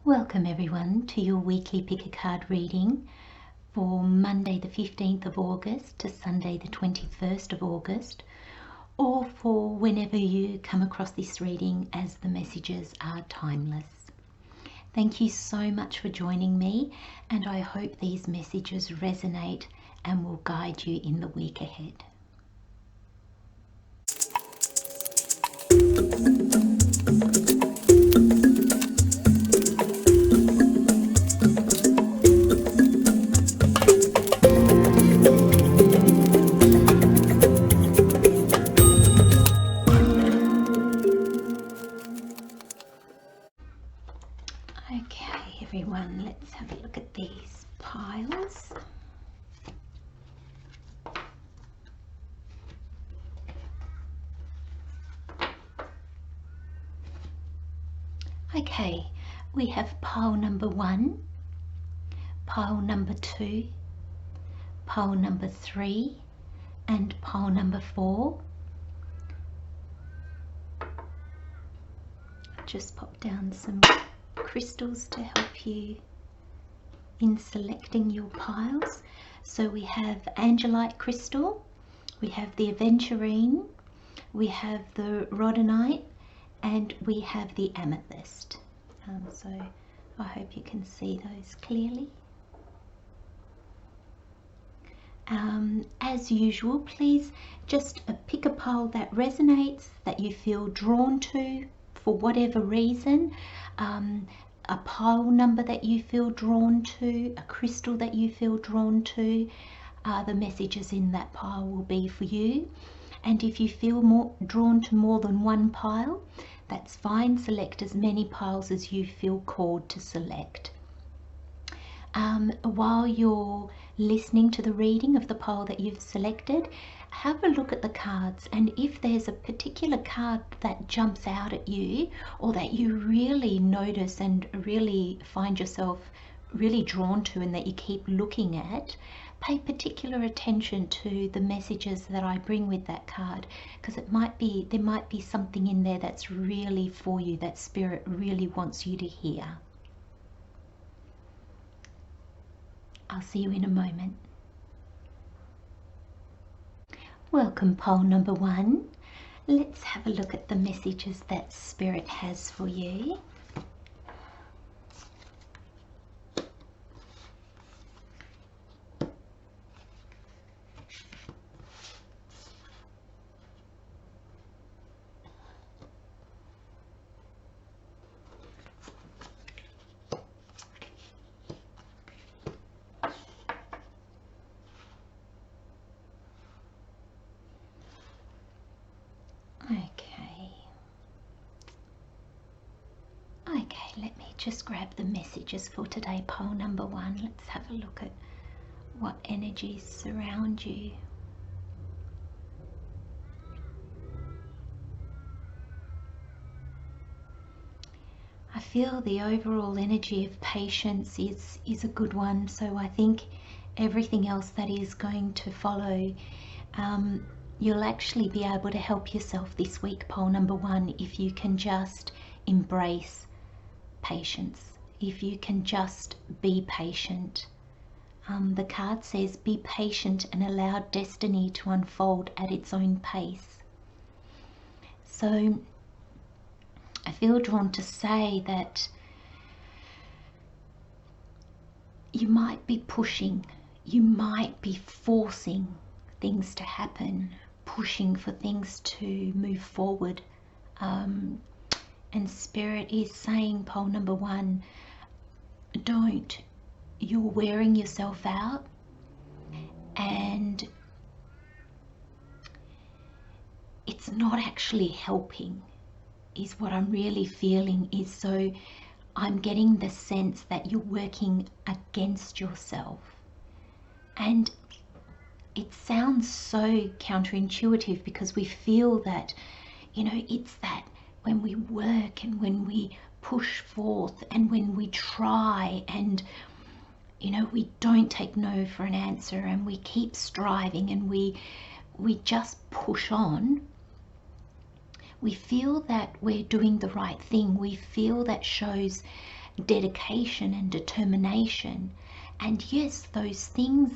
Welcome everyone to your weekly pick a card reading for Monday the 15th of August to Sunday the 21st of August, or for whenever you come across this reading, as the messages are timeless. Thank you so much for joining me, and I hope these messages resonate and will guide you in the week ahead. Okay everyone, let's have a look at these piles. Okay, we have pile number 1, pile number 2, pile number 3 and pile number 4. Just pop down some crystals to help you in selecting your piles. So we have Angelite crystal, we have the aventurine, we have the rhodonite, and we have the amethyst. So I hope you can see those clearly. As usual, please just pick a pile that resonates, that you feel drawn to for whatever reason. A pile number that you feel drawn to, a crystal that you feel drawn to, the messages in that pile will be for you. And if you feel more drawn to more than one pile, that's fine. Select as many piles as you feel called to select. While you're listening to the reading of the pile that you've selected, have a look at the cards, and if there's a particular card that jumps out at you, or that you really notice and really find yourself really drawn to and that you keep looking at, pay particular attention to the messages that I bring with that card, because there might be something in there that's really for you, that Spirit really wants you to hear. I'll see you in a moment. Welcome pile number 1. Let's have a look at the messages that Spirit has for you. Okay, let me just grab the messages for today, pile number 1. Let's have a look at what energies surround you. I feel the overall energy of patience is a good one, so I think everything else that is going to follow, you'll actually be able to help yourself this week, pile number 1, if you can just embrace patience, if you can just be patient. The card says, be patient and allow destiny to unfold at its own pace. So I feel drawn to say that you might be pushing, you might be forcing things to happen, pushing for things to move forward. And Spirit is saying, pile number 1, don't. You're wearing yourself out, and it's not actually helping, is what I'm really feeling. Is so I'm getting the sense that you're working against yourself. And it sounds so counterintuitive, because we feel that, you know, it's that when we work and when we push forth and when we try and, you know, we don't take no for an answer and we keep striving and we just push on, we feel that we're doing the right thing. We feel that shows dedication and determination. And yes, those things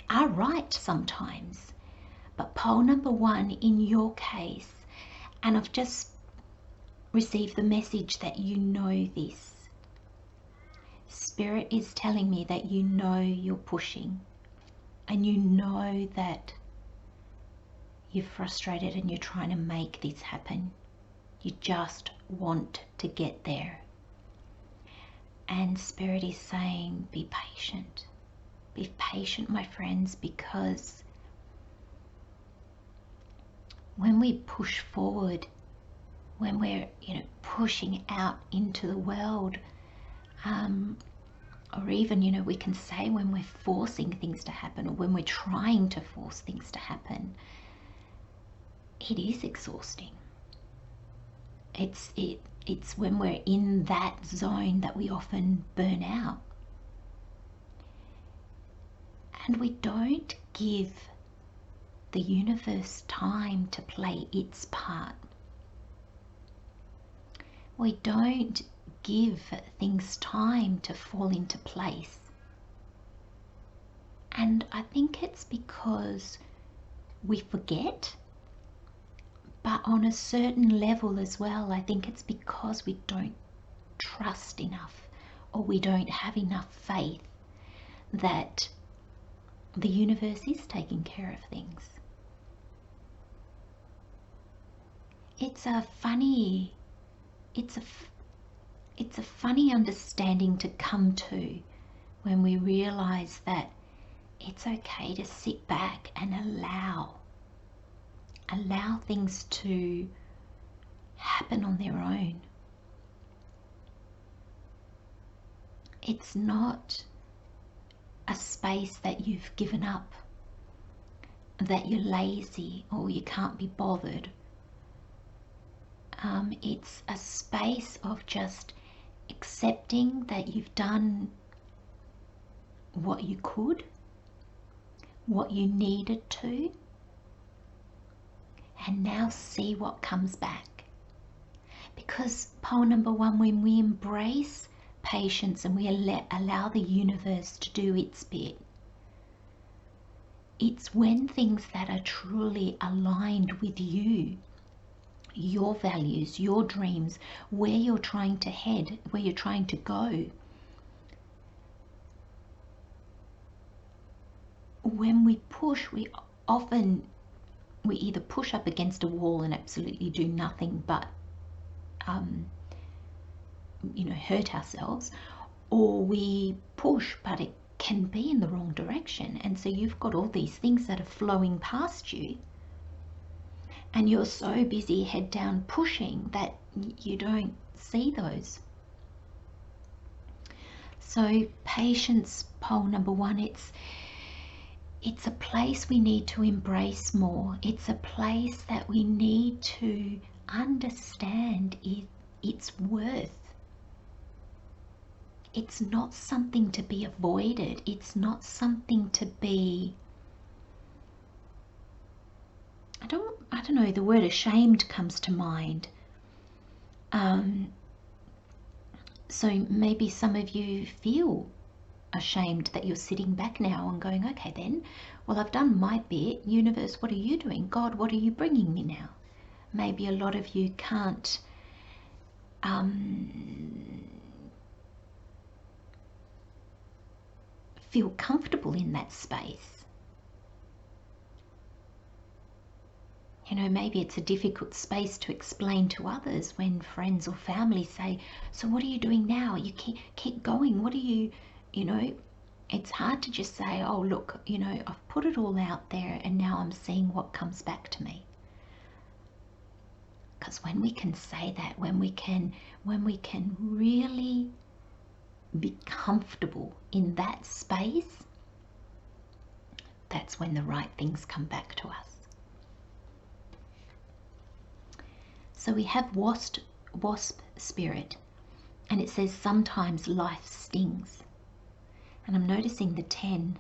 are right sometimes. But pole number one in your case, and I've just received the message that you know this. Spirit is telling me that you know you're pushing, and you know that you're frustrated and you're trying to make this happen. You just want to get there. And Spirit is saying, be patient. Be patient, my friends, because when we push forward, when we're pushing out into the world, or even we can say when we're forcing things to happen, or when we're trying to force things to happen, it is exhausting. It's when we're in that zone that we often burn out, and we don't give the universe time to play its part. We don't give things time to fall into place. And I think it's because we forget, but on a certain level as well, I think it's because we don't trust enough, or we don't have enough faith that the universe is taking care of things. It's a funny understanding to come to when we realize that it's okay to sit back and allow things to happen on their own. It's not a space that you've given up, that you're lazy or you can't be bothered. It's a space of just accepting that you've done what you could, what you needed to, and now see what comes back. Because pole number one, when we embrace patience and we allow the universe to do its bit, it's when things that are truly aligned with you, your values, your dreams, where you're trying to head, where you're trying to go. When we push, we either push up against a wall and absolutely do nothing but hurt ourselves, or we push but it can be in the wrong direction, and so you've got all these things that are flowing past you, and you're so busy head down pushing that you don't see those. So patience, pole number one, it's a place we need to embrace more. It's a place that we need to understand its worth. It's not something to be avoided. It's not something to be, I don't know, the word ashamed comes to mind. So maybe some of you feel ashamed that you're sitting back now and going, okay then, well, I've done my bit. Universe, what are you doing? God, what are you bringing me now? Maybe a lot of you can't feel comfortable in that space. Maybe it's a difficult space to explain to others when friends or family say, so what are you doing now? You keep going. What are you, it's hard to just say, oh, look, I've put it all out there and now I'm seeing what comes back to me. Because when we can say that, when we can really be comfortable in that space, that's when the right things come back to us. So we have wasp spirit, and it says sometimes life stings. And I'm noticing the 10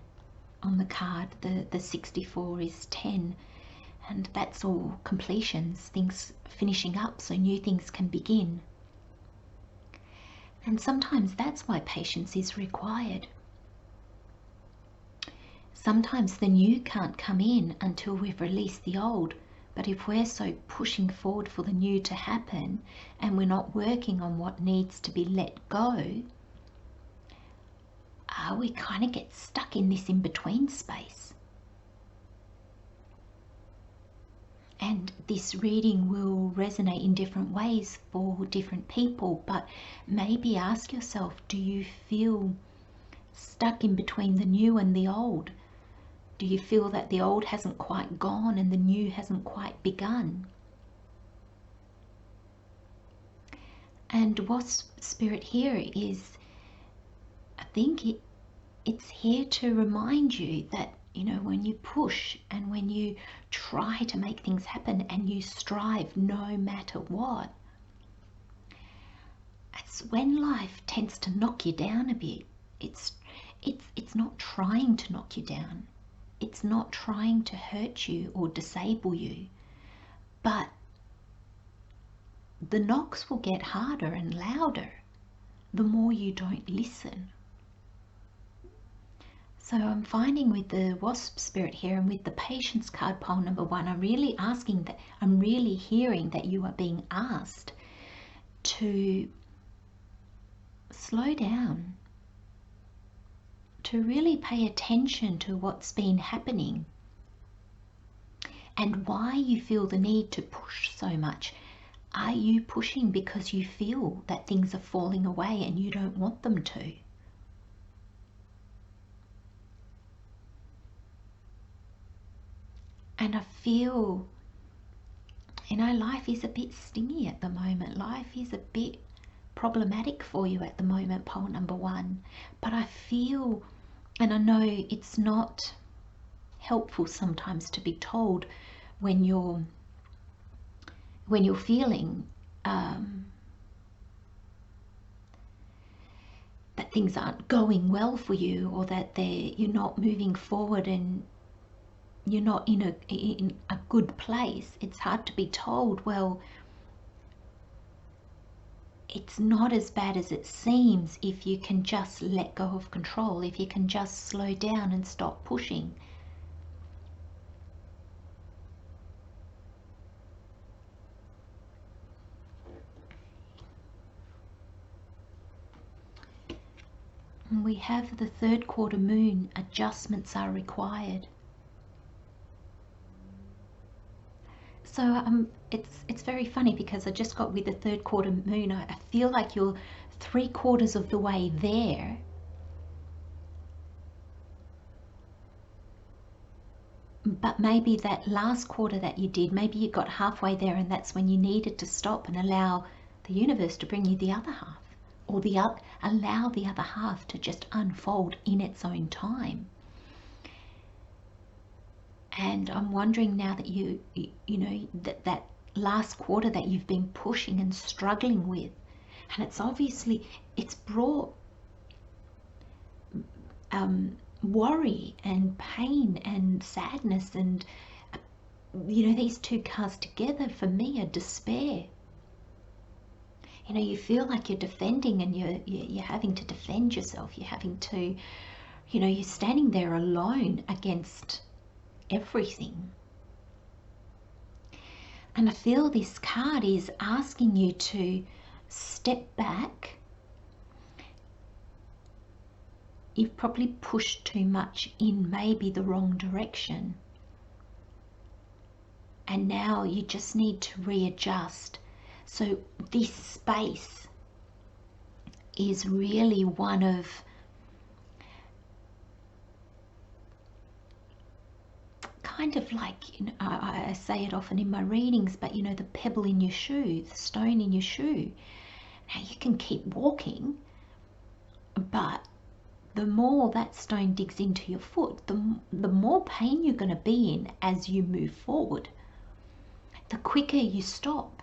on the card, the 64 is 10, and that's all completions, things finishing up so new things can begin. And sometimes that's why patience is required. Sometimes the new can't come in until we've released the old. But if we're so pushing forward for the new to happen and we're not working on what needs to be let go, we kind of get stuck in this in-between space. And this reading will resonate in different ways for different people, but maybe ask yourself, do you feel stuck in between the new and the old? Do you feel that the old hasn't quite gone and the new hasn't quite begun? And what's Spirit here is, I think it's here to remind you that, you know, when you push and when you try to make things happen and you strive no matter what, it's when life tends to knock you down a bit. It's not trying to knock you down. It's not trying to hurt you or disable you, but the knocks will get harder and louder the more you don't listen. So I'm finding with the Wasp Spirit here and with the Patience card, pile number 1, I'm really hearing that you are being asked to slow down, to really pay attention to what's been happening and why you feel the need to push so much. Are you pushing because you feel that things are falling away and you don't want them to? And I feel, you know, life is a bit stingy at the moment. Life is a bit problematic for you at the moment, pile number 1. But I feel, and I know it's not helpful sometimes to be told when you're feeling that things aren't going well for you, or that you're not moving forward and you're not in a good place. It's hard to be told, well, it's not as bad as it seems if you can just let go of control, if you can just slow down and stop pushing. And we have the 3rd quarter moon, adjustments are required. So it's very funny because I just got with the 3rd quarter moon, I feel like you're 3/4 of the way there. But maybe that last quarter that you did, maybe you got halfway there and that's when you needed to stop and allow the universe to bring you the other half, or allow the other half to just unfold in its own time. And I'm wondering now that you know, that last quarter that you've been pushing and struggling with, and it's brought worry and pain and sadness, and you know, these 2 cards together for me are despair. You know, you feel like you're defending and you're having to defend yourself. You're having to, you know, you're standing there alone against everything. And I feel this card is asking you to step back. You've probably pushed too much in maybe the wrong direction. And now you just need to readjust. So this space is really one of kind of like, you know, I say it often in my readings, but you know, the pebble in your shoe, the stone in your shoe. Now you can keep walking, but the more that stone digs into your foot, the more pain you're going to be in as you move forward. The quicker you stop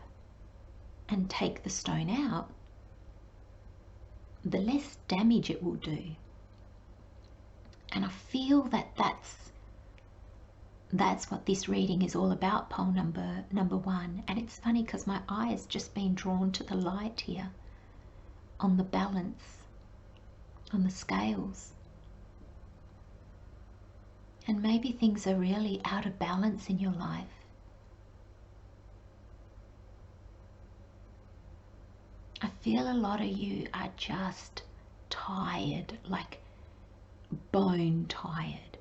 and take the stone out, the less damage it will do. And I feel that that's what this reading is all about, pile number 1. And it's funny because my eye has just been drawn to the light here on the balance, on the scales. And maybe things are really out of balance in your life. I feel a lot of you are just tired, like bone tired,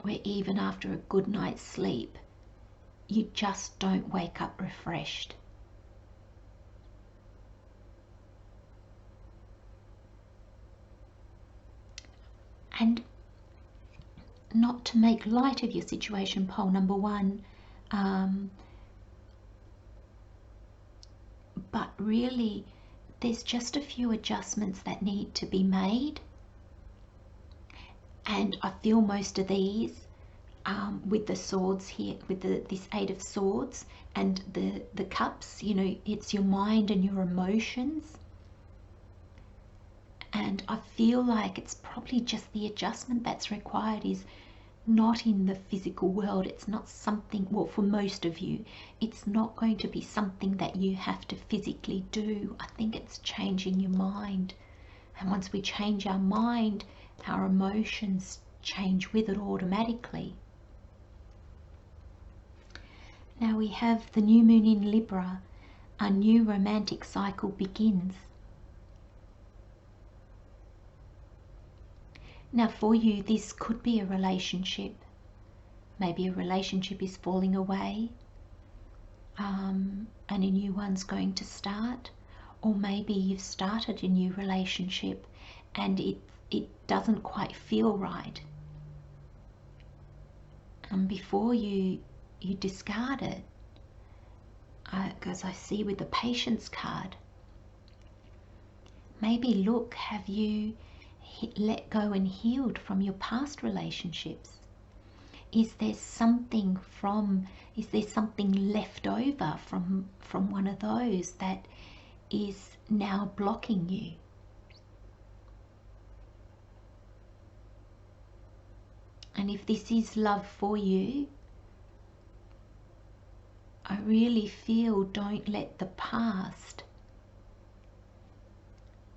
where even after a good night's sleep, you just don't wake up refreshed. And not to make light of your situation, pole number one, but really there's just a few adjustments that need to be made. And I feel most of these with the swords here, with this Eight of Swords and the cups, you know, it's your mind and your emotions. And I feel like it's probably just the adjustment that's required is not in the physical world. It's not something, well, for most of you, it's not going to be something that you have to physically do. I think it's changing your mind. And once we change our mind, our emotions change with it automatically. Now we have the new moon in Libra. A new romantic cycle begins. Now for you, this could be a relationship. Maybe a relationship is falling away and a new one's going to start. Or maybe you've started a new relationship and it doesn't quite feel right. And before you discard it, because I see with the Patience card, maybe look, have you let go and healed from your past relationships? Is there something left over from one of those that is now blocking you? And if this is love for you, I really feel don't let the past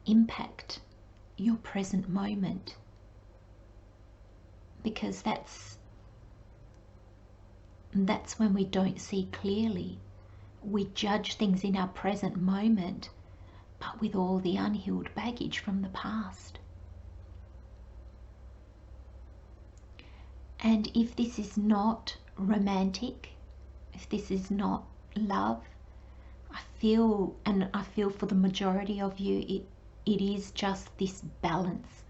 impact your present moment, because that's when we don't see clearly. We judge things in our present moment, but with all the unhealed baggage from the past. And if this is not romantic, if this is not love, I feel for the majority of you, it is just this balance.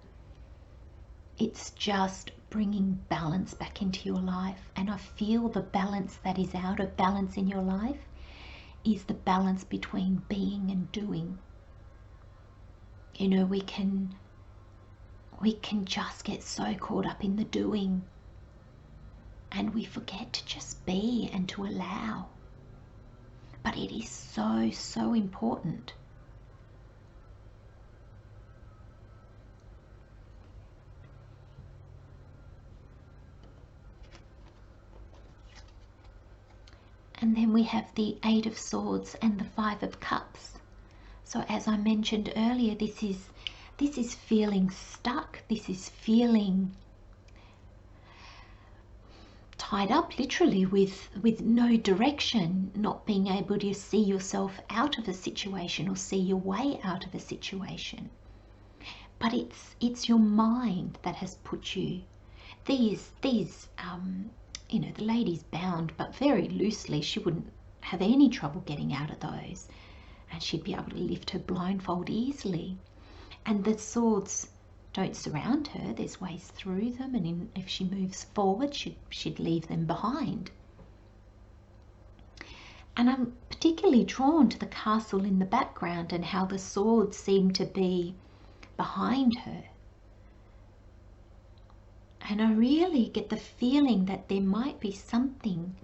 It's just bringing balance back into your life. And I feel the balance that is out of balance in your life is the balance between being and doing. You know, we can just get so caught up in the doing, and we forget to just be and to allow. But it is so, so important. And then we have the Eight of Swords and the Five of Cups. So as I mentioned earlier, this is feeling stuck. This is feeling tied up literally with no direction, not being able to see yourself out of a situation or see your way out of a situation. But it's your mind that has put you these you know, the lady's bound, but very loosely. She wouldn't have any trouble getting out of those, and she'd be able to lift her blindfold easily. And the swords don't surround her. There's ways through them, and if she moves forward, she'd leave them behind. And I'm particularly drawn to the castle in the background and how the swords seem to be behind her. And I really get the feeling that there might be something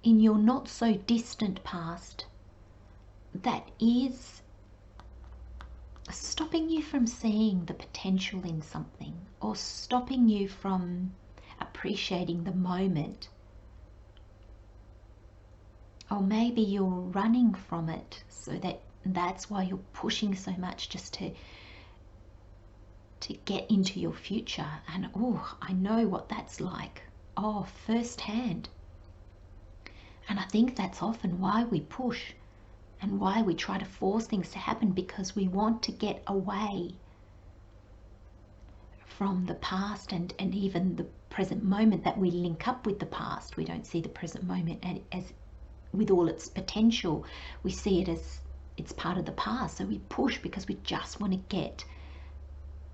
in your not so distant past that is stopping you from seeing the potential in something, or stopping you from appreciating the moment. Or maybe you're running from it so that That's why you're pushing so much, just to get into your future. And oh, I know what that's like, oh, firsthand. And I think that's often why we push and why we try to force things to happen, because we want to get away from the past and even the present moment that we link up with the past. We don't see the present moment as with all its potential. We see it as it's part of the past. So we push because we just want to get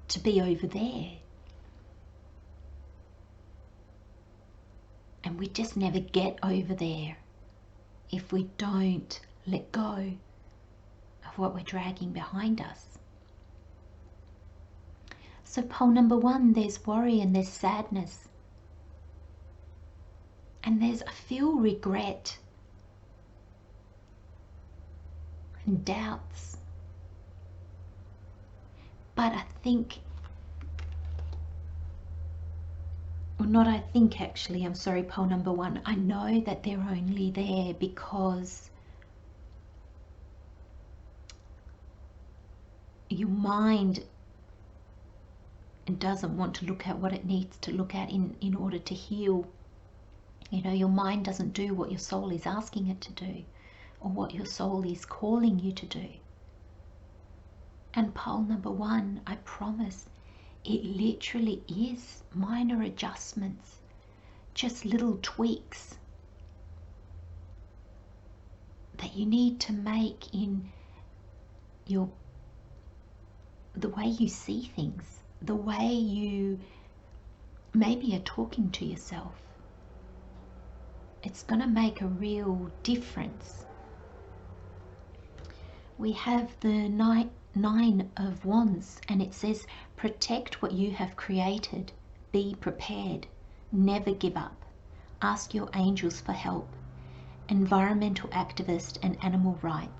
to be over there. And we just never get over there if we don't let go of what we're dragging behind us. So pole number 1, there's worry and there's sadness. And there's, I feel, regret and doubts. But I think, or not I think actually, I'm sorry, pole number 1, I know that they're only there because your mind doesn't want to look at what it needs to look at in order to heal. You know, your mind doesn't do what your soul is asking it to do, or what your soul is calling you to do. And pole number 1, I promise, it literally is minor adjustments, just little tweaks that you need to make in the way you see things, the way you maybe are talking to yourself. It's going to make a real difference. We have the Nine of Wands, and it says, protect what you have created, be prepared, never give up, ask your angels for help, environmental activist and animal rights.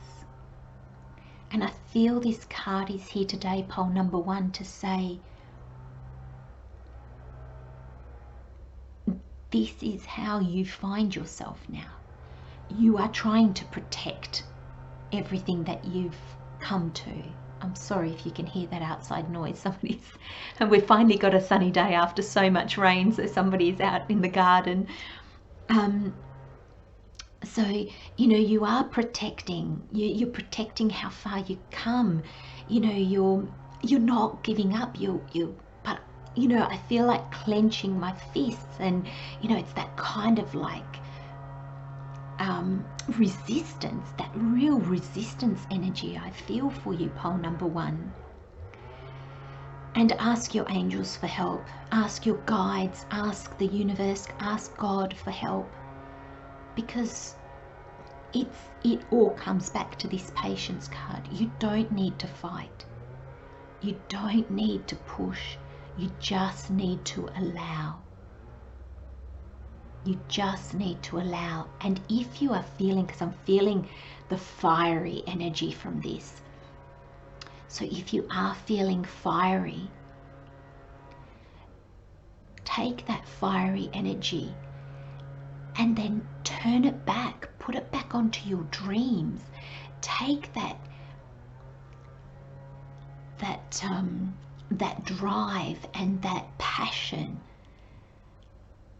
And I feel this card is here today, pole number 1, to say, this is how you find yourself now. You are trying to protect everything that you've come to. I'm sorry if you can hear that outside noise. And we've finally got a sunny day after so much rain, so somebody's out in the garden. So, you know, you are protecting. You're protecting how far you come. You know, you're not giving up. But you know, I feel like clenching my fists, and you know, it's that kind of like resistance, that real resistance energy I feel for you, pole number 1. And ask your angels for help, ask your guides, ask the universe, ask God for help, because it all comes back to this patience card. You don't need to fight, you don't need to push, you just need to allow. You just need to allow. And if you are feeling, because I'm feeling the fiery energy from this, so if you are feeling fiery, take that fiery energy and then turn it back, put it back onto your dreams. Take that drive and that passion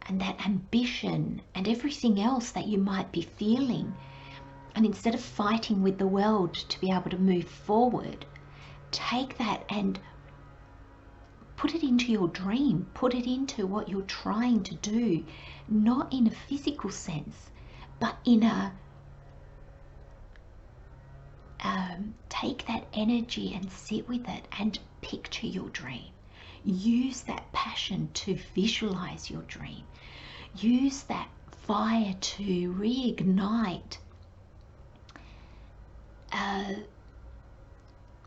and that ambition and everything else that you might be feeling, and instead of fighting with the world to be able to move forward, take that and put it into your dream, put it into what you're trying to do, not in a physical sense, but in a take that energy and sit with it and picture your dream. Use that passion to visualize your dream. Use that fire to reignite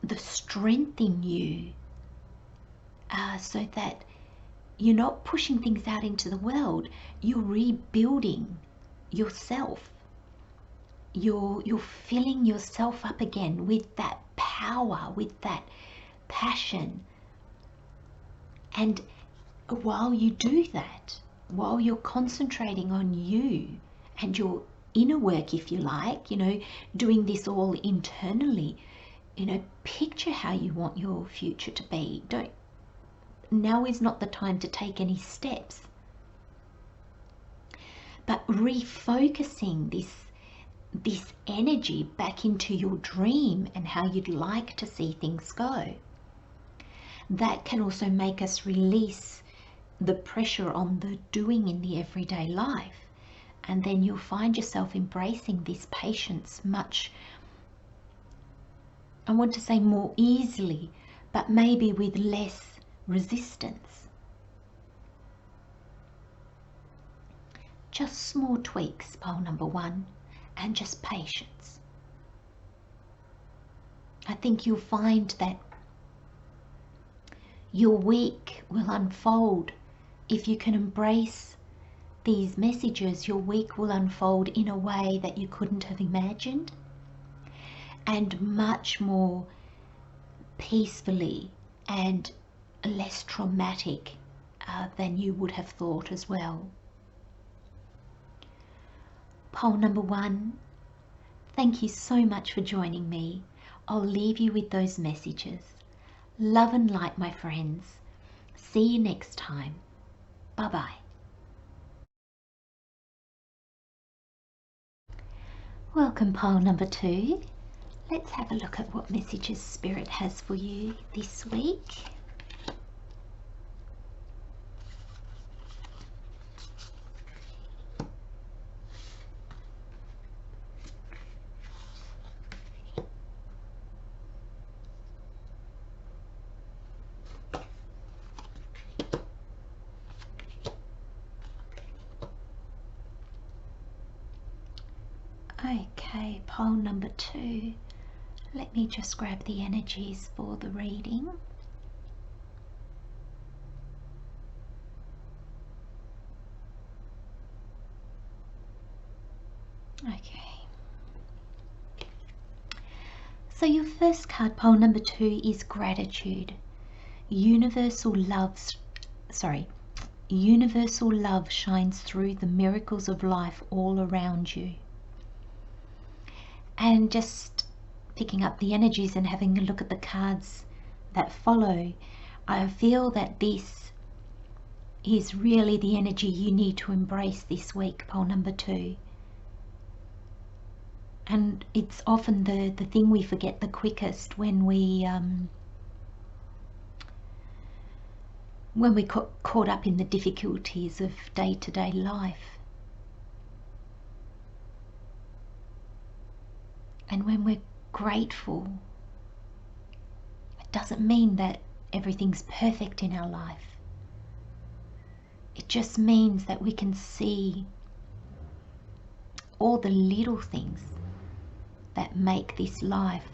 the strength in you, so that you're not pushing things out into the world, you're rebuilding yourself. You're filling yourself up again with that power, with that passion. And while you do that, while you're concentrating on you and you're inner work, if you like, doing this all internally. Picture how you want your future to be. Now is not the time to take any steps, but refocusing this energy back into your dream and how you'd like to see things go. That can also make us release the pressure on the doing in the everyday life. And then you'll find yourself embracing this patience much, I want to say more easily, but maybe with less resistance. Just small tweaks, pole number 1, and just patience. I think you'll find that your week will unfold. If you can embrace these messages, your week will unfold in a way that you couldn't have imagined, and much more peacefully and less traumatic than you would have thought as well. Pole number 1, thank you so much for joining me. I'll leave you with those messages. Love and light, my friends. See you next time. Bye-bye. Welcome, pole number 2. Let's have a look at what messages Spirit has for you this week. Okay, pole number 2. Let me just grab the energies for the reading. Okay. So your first card, pole number 2, is gratitude. Universal love shines through the miracles of life all around you. And just picking up the energies and having a look at the cards that follow, I feel that this is really the energy you need to embrace this week, pole number 2. And it's often the thing we forget the quickest when we caught up in the difficulties of day-to-day life. And when we're grateful, it doesn't mean that everything's perfect in our life. It just means that we can see all the little things that make this life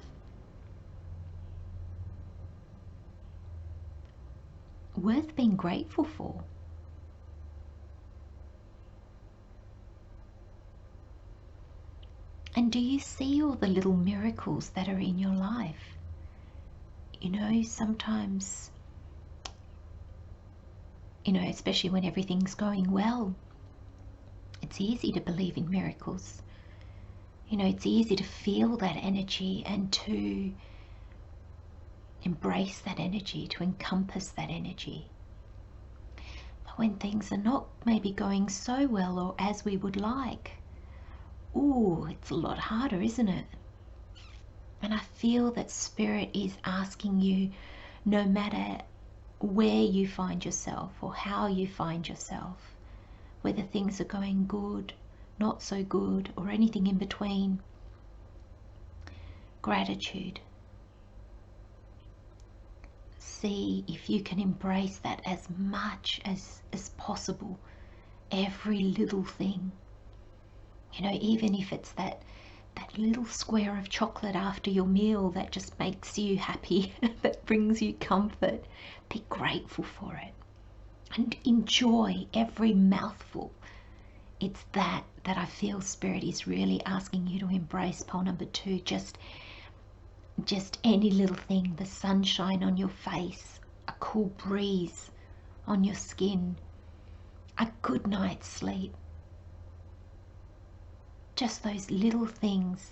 worth being grateful for. And do you see all the little miracles that are in your life? Sometimes, especially when everything's going well, it's easy to believe in miracles. It's easy to feel that energy and to embrace that energy, to encompass that energy. But when things are not maybe going so well or as we would like, it's a lot harder, isn't it? And I feel that Spirit is asking you, no matter where you find yourself or how you find yourself, whether things are going good, not so good, or anything in between, gratitude. See if you can embrace that as much as possible. Every little thing. Even if it's that little square of chocolate after your meal that just makes you happy, that brings you comfort, be grateful for it and enjoy every mouthful. It's that I feel Spirit is really asking you to embrace, pole number 2. Just any little thing, the sunshine on your face, a cool breeze on your skin, a good night's sleep. just those little things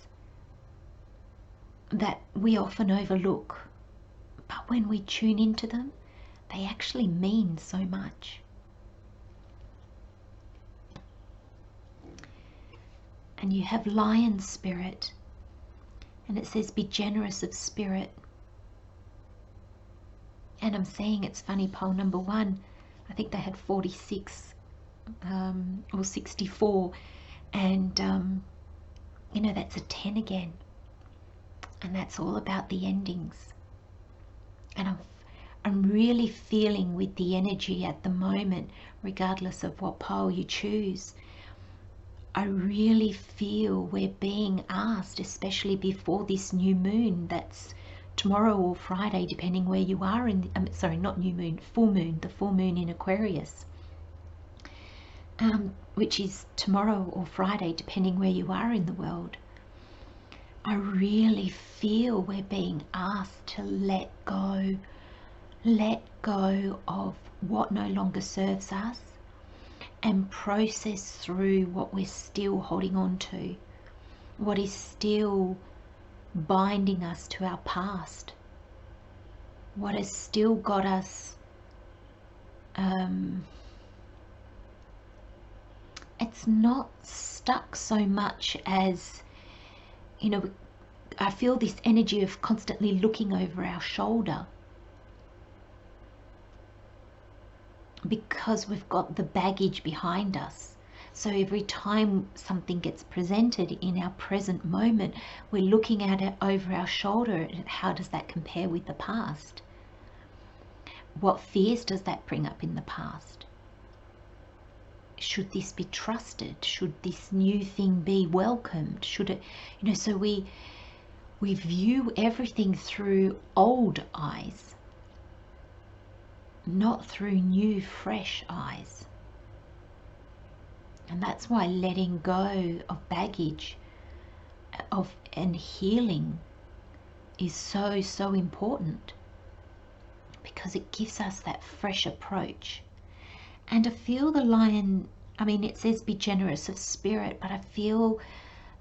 that we often overlook. But when we tune into them, they actually mean so much. And you have lion spirit, and it says be generous of spirit. And I'm saying, it's funny, pole number 1, I think they had 46 or 64, and you know, that's a 10 again, and that's all about the endings. And I'm really feeling with the energy at the moment, regardless of what pole you choose, I really feel we're being asked, especially before this new moon that's tomorrow or Friday, depending where you are in the, sorry, not new moon, full moon, the full moon in Aquarius, which is tomorrow or Friday, depending where you are in the world. I really feel we're being asked to let go of what no longer serves us, and process through what we're still holding on to, what is still binding us to our past, what has still got us, it's not stuck so much as, you know, I feel this energy of constantly looking over our shoulder, because we've got the baggage behind us. So every time something gets presented in our present moment, we're looking at it over our shoulder. How does that compare with the past? What fears does that bring up in the past? Should this be trusted? Should this new thing be welcomed? Should it, you know, so we view everything through old eyes, not through new, fresh eyes. And that's why letting go of baggage and healing is so important, because it gives us that fresh approach. And I feel the lion, I mean, it says be generous of spirit, but I feel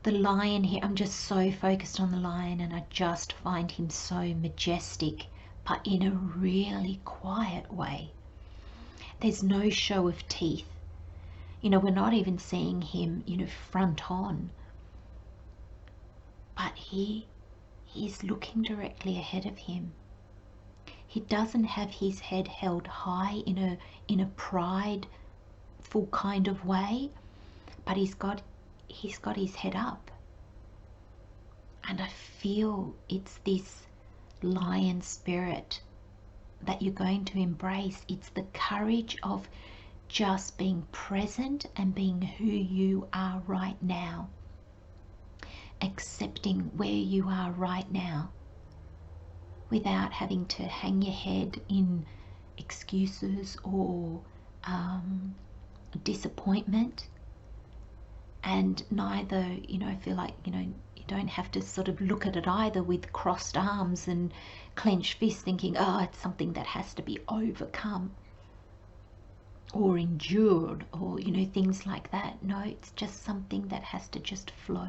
the lion here, I'm just so focused on the lion, and I just find him so majestic, but in a really quiet way. There's no show of teeth. You know, we're not even seeing him, you know, front on. But he's looking directly ahead of him. He doesn't have his head held high in a prideful kind of way, but he's got his head up. And I feel it's this lion spirit that you're going to embrace. It's the courage of just being present and being who you are right now, accepting where you are right now, without having to hang your head in excuses or disappointment. And neither, you know, I feel like, you know, you don't have to sort of look at it either with crossed arms and clenched fists thinking, oh, it's something that has to be overcome or endured, or, you know, things like that. No, it's just something that has to just flow.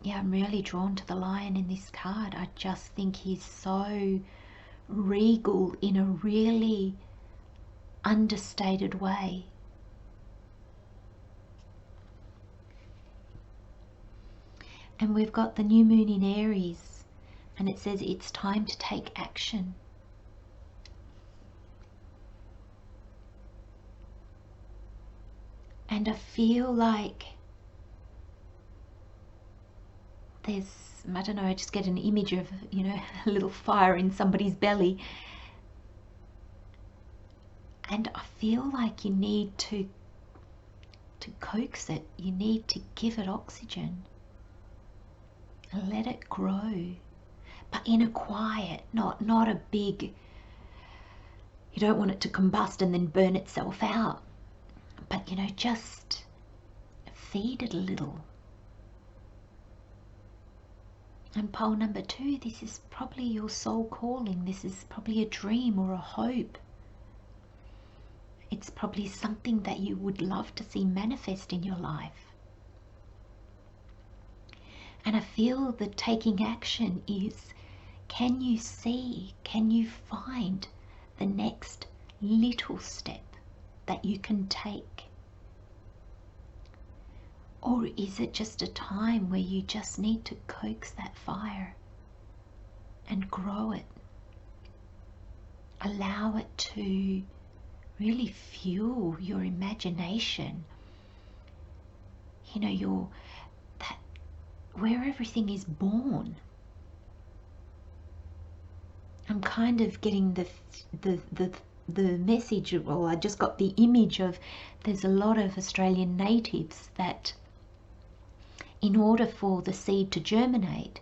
Yeah, I'm really drawn to the lion in this card. I just think he's so regal in a really understated way. And we've got the new moon in Aries, and it says it's time to take action. And I feel like there's, I don't know, I just get an image of, you know, a little fire in somebody's belly. And I feel like you need to coax it. You need to give it oxygen. And let it grow. But in a quiet, not a big, you don't want it to combust and then burn itself out. But, you know, just feed it a little. And pole number 2, this is probably your soul calling. This is probably a dream or a hope. It's probably something that you would love to see manifest in your life. And I feel that taking action is, can you see, can you find the next little step that you can take? Or is it just a time where you just need to coax that fire and grow it? Allow it to really fuel your imagination, you know, that where everything is born. I'm kind of getting the message, or I just got the image of, there's a lot of Australian natives that in order for the seed to germinate,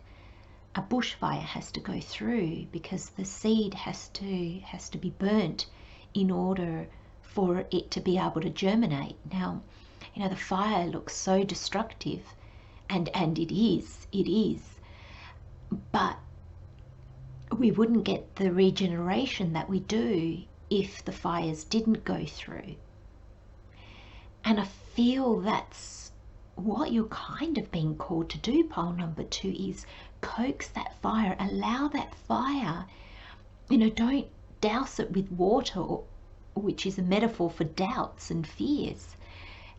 a bushfire has to go through, because the seed has to be burnt in order for it to be able to germinate. Now, you know, the fire looks so destructive, and it is, but we wouldn't get the regeneration that we do if the fires didn't go through. And I feel that's what you're kind of being called to do, pole number 2, is coax that fire, allow that fire, you know, don't douse it with water, which is a metaphor for doubts and fears.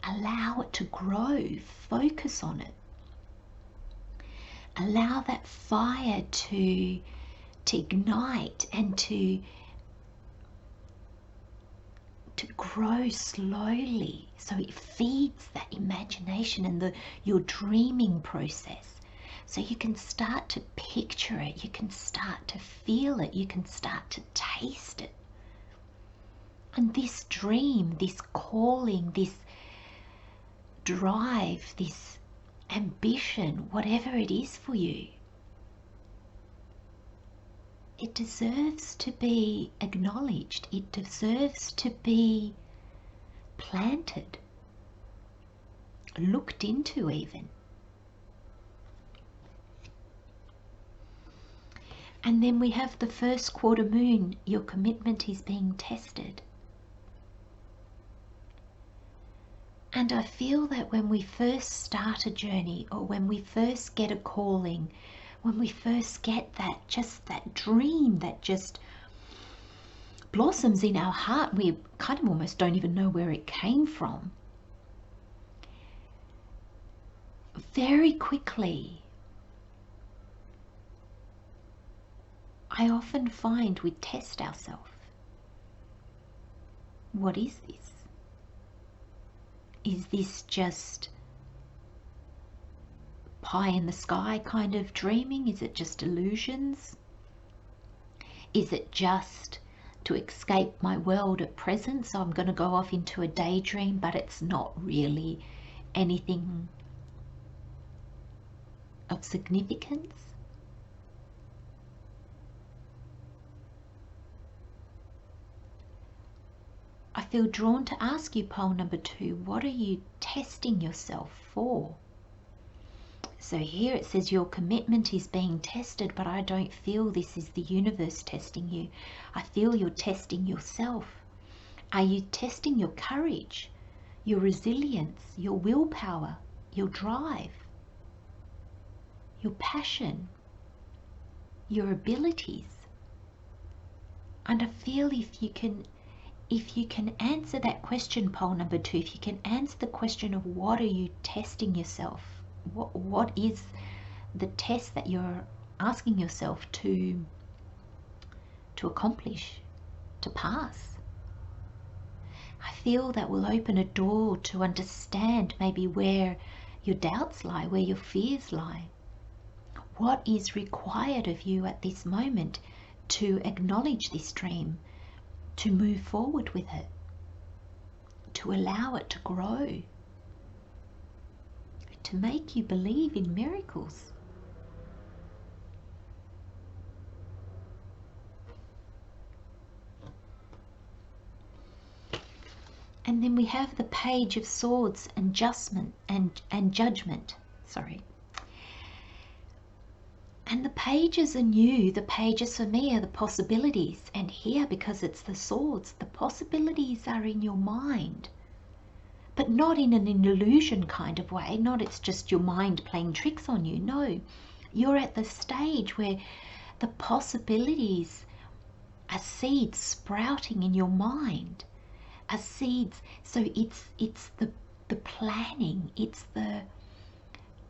Allow it to grow, focus on it. Allow that fire to ignite and to grow slowly, so it feeds that imagination and your dreaming process. So you can start to picture it, you can start to feel it, you can start to taste it. And this dream, this calling, this drive, this ambition, whatever it is for you, it deserves to be acknowledged. It deserves to be planted, looked into even. And then we have the first quarter moon. Your commitment is being tested. And I feel that when we first start a journey, or when we first get a calling, when we first get that dream that just blossoms in our heart, we kind of almost don't even know where it came from. Very quickly, I often find we test ourselves. What is this? Is this just pie in the sky kind of dreaming? Is it just illusions? Is it just to escape my world at present, so I'm going to go off into a daydream, but it's not really anything of significance? I feel drawn to ask you, pole number 2, what are you testing yourself for? So here it says your commitment is being tested, but I don't feel this is the universe testing you. I feel you're testing yourself. Are you testing your courage, your resilience, your willpower, your drive, your passion, your abilities? And I feel if you can answer that question, pole number 2, if you can answer the question of what are you testing yourself, what is the test that you're asking yourself to accomplish, to pass, I feel that will open a door to understand maybe where your doubts lie, where your fears lie. What is required of you at this moment to acknowledge this dream, to move forward with it, to allow it to grow, to make you believe in miracles. And then we have the Page of Swords and judgment. Sorry. And the pages are new. The pages for me are the possibilities. And here, because it's the swords, the possibilities are in your mind. But not in an illusion kind of way. Not it's just your mind playing tricks on you. No, you're at the stage where the possibilities are seeds sprouting in your mind. Are seeds. So it's the planning. It's the,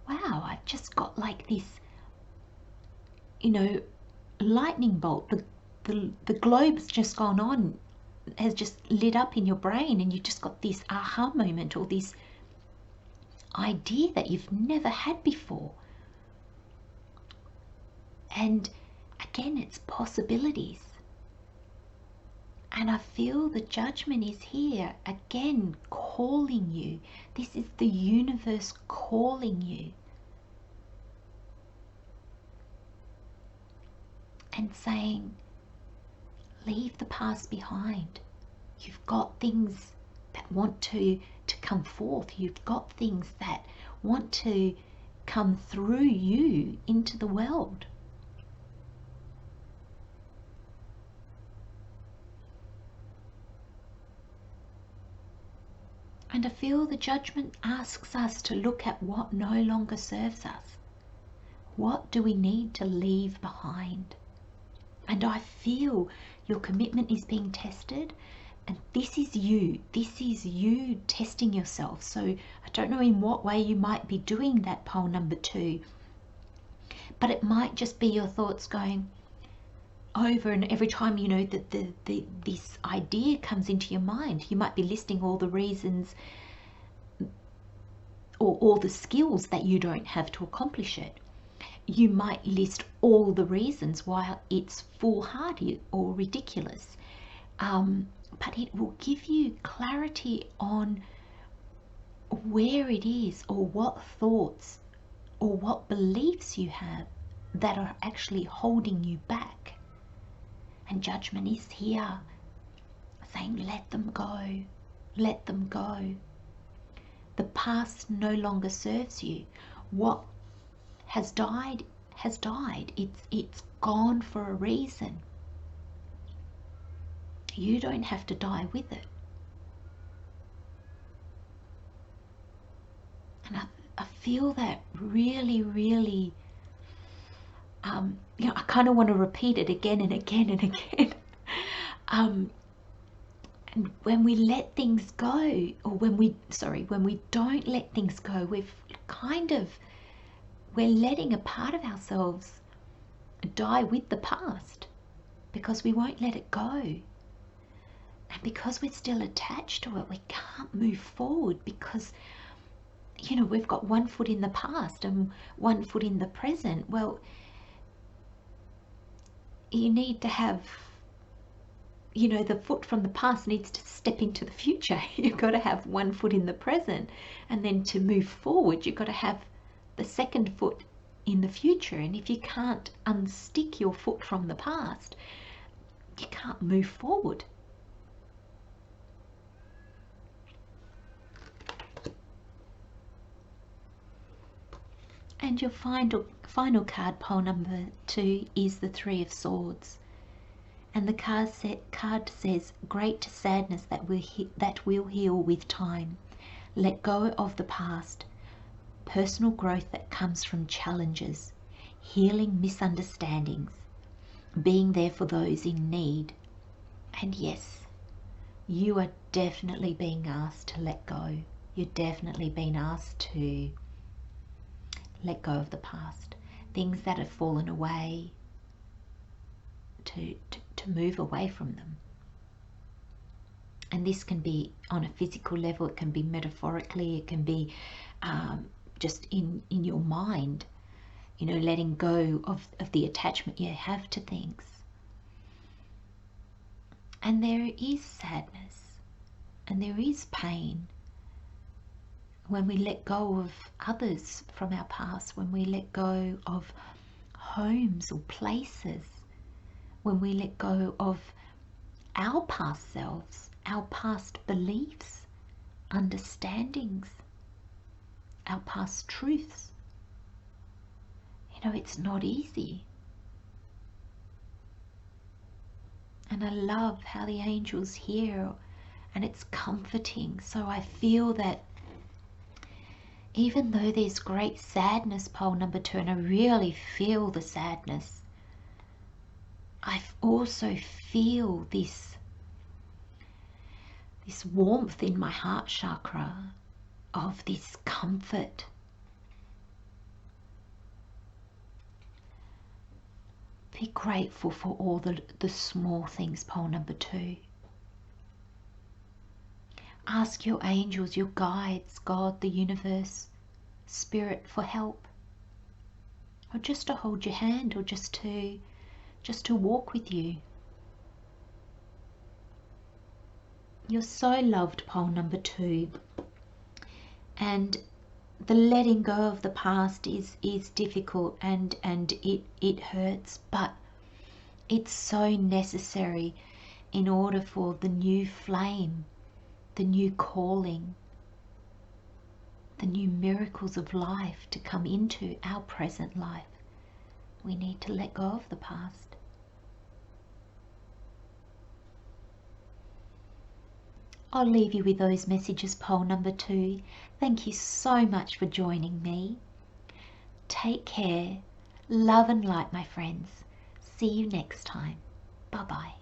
wow, I've just got like this, you know, lightning bolt. The globe's just gone on, has just lit up in your brain, and you just got this aha moment or this idea that you've never had before. And again, it's possibilities. And I feel the judgment is here again, calling you. This is the universe calling you and saying, leave the past behind. You've got things that want to come forth. You've got things that want to come through you into the world. And I feel the judgment asks us to look at what no longer serves us. What do we need to leave behind? And I feel your commitment is being tested, and this is you. This is you testing yourself. So I don't know in what way you might be doing that pole number 2, but it might just be your thoughts going over, and every time, you know, that this idea comes into your mind, you might be listing all the reasons or all the skills that you don't have to accomplish it. You might list all the reasons why it's foolhardy or ridiculous, but it will give you clarity on where it is, or what thoughts or what beliefs you have that are actually holding you back. And judgment is here saying, let them go, let them go. The past no longer serves you. What has died has died. It's gone for a reason. You don't have to die with it. And I feel that really, really, you know, I kind of want to repeat it again and again and again. And when we let things go, or when we don't let things go, we're letting a part of ourselves die with the past, because we won't let it go. And because we're still attached to it, we can't move forward, because, you know, we've got one foot in the past and one foot in the present. Well, you need to have, you know, the foot from the past needs to step into the future. You've got to have one foot in the present, and then to move forward, you've got to have the second foot in the future. And if you can't unstick your foot from the past, you can't move forward. And your final card, pole number 2, is the 3 of Swords. And the card says, great sadness that will heal with time. Let go of the past. Personal growth that comes from challenges. Healing misunderstandings. Being there for those in need. And yes, you are definitely being asked to let go. You're definitely being asked to let go of the past. Things that have fallen away, to move away from them. And this can be on a physical level, it can be metaphorically, it can be just in your mind, you know, letting go of the attachment you have to things. And there is sadness and there is pain when we let go of others from our past, when we let go of homes or places, when we let go of our past selves, our past beliefs, understandings, our past truths. You it's not easy. And I love how the angels hear, and it's comforting. So I feel that even though there's great sadness, pole number 2, and I really feel the sadness, I also feel this warmth in my heart chakra of this comfort. Be grateful for all the small things, pole number 2. Ask your angels, your guides, God, the universe, spirit, for help, or just to hold your hand, or just to walk with you. You're so loved, pole number 2, and the letting go of the past is difficult, and it hurts, but it's so necessary in order for the new flame, the new calling, the new miracles of life to come into our present life. We need to let go of the past. I'll leave you with those messages, pole number 2. Thank you so much for joining me. Take care. Love and light, my friends. See you next time. Bye-bye.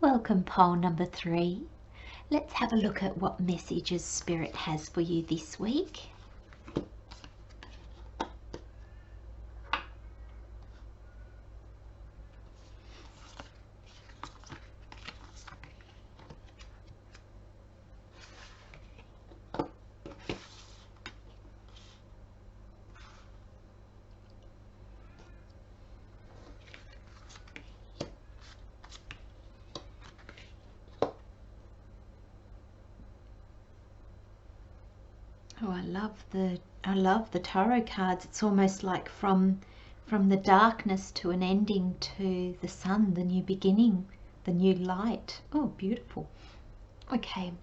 Welcome, pole number 3. Let's have a look at what messages Spirit has for you this week. Oh, I love the tarot cards. It's almost like from the darkness to an ending, to the sun, the new beginning, the new light. Oh, beautiful. Okay.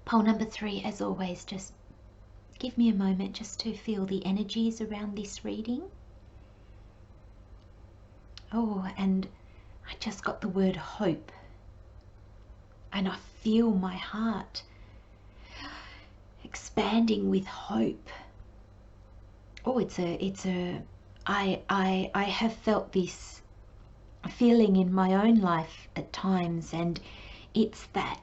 Pole number 3, as always, just give me a moment just to feel the energies around this reading. Oh, and I just got the word hope, and I feel my heart expanding with hope. Oh, I have felt this feeling in my own life at times, and it's that,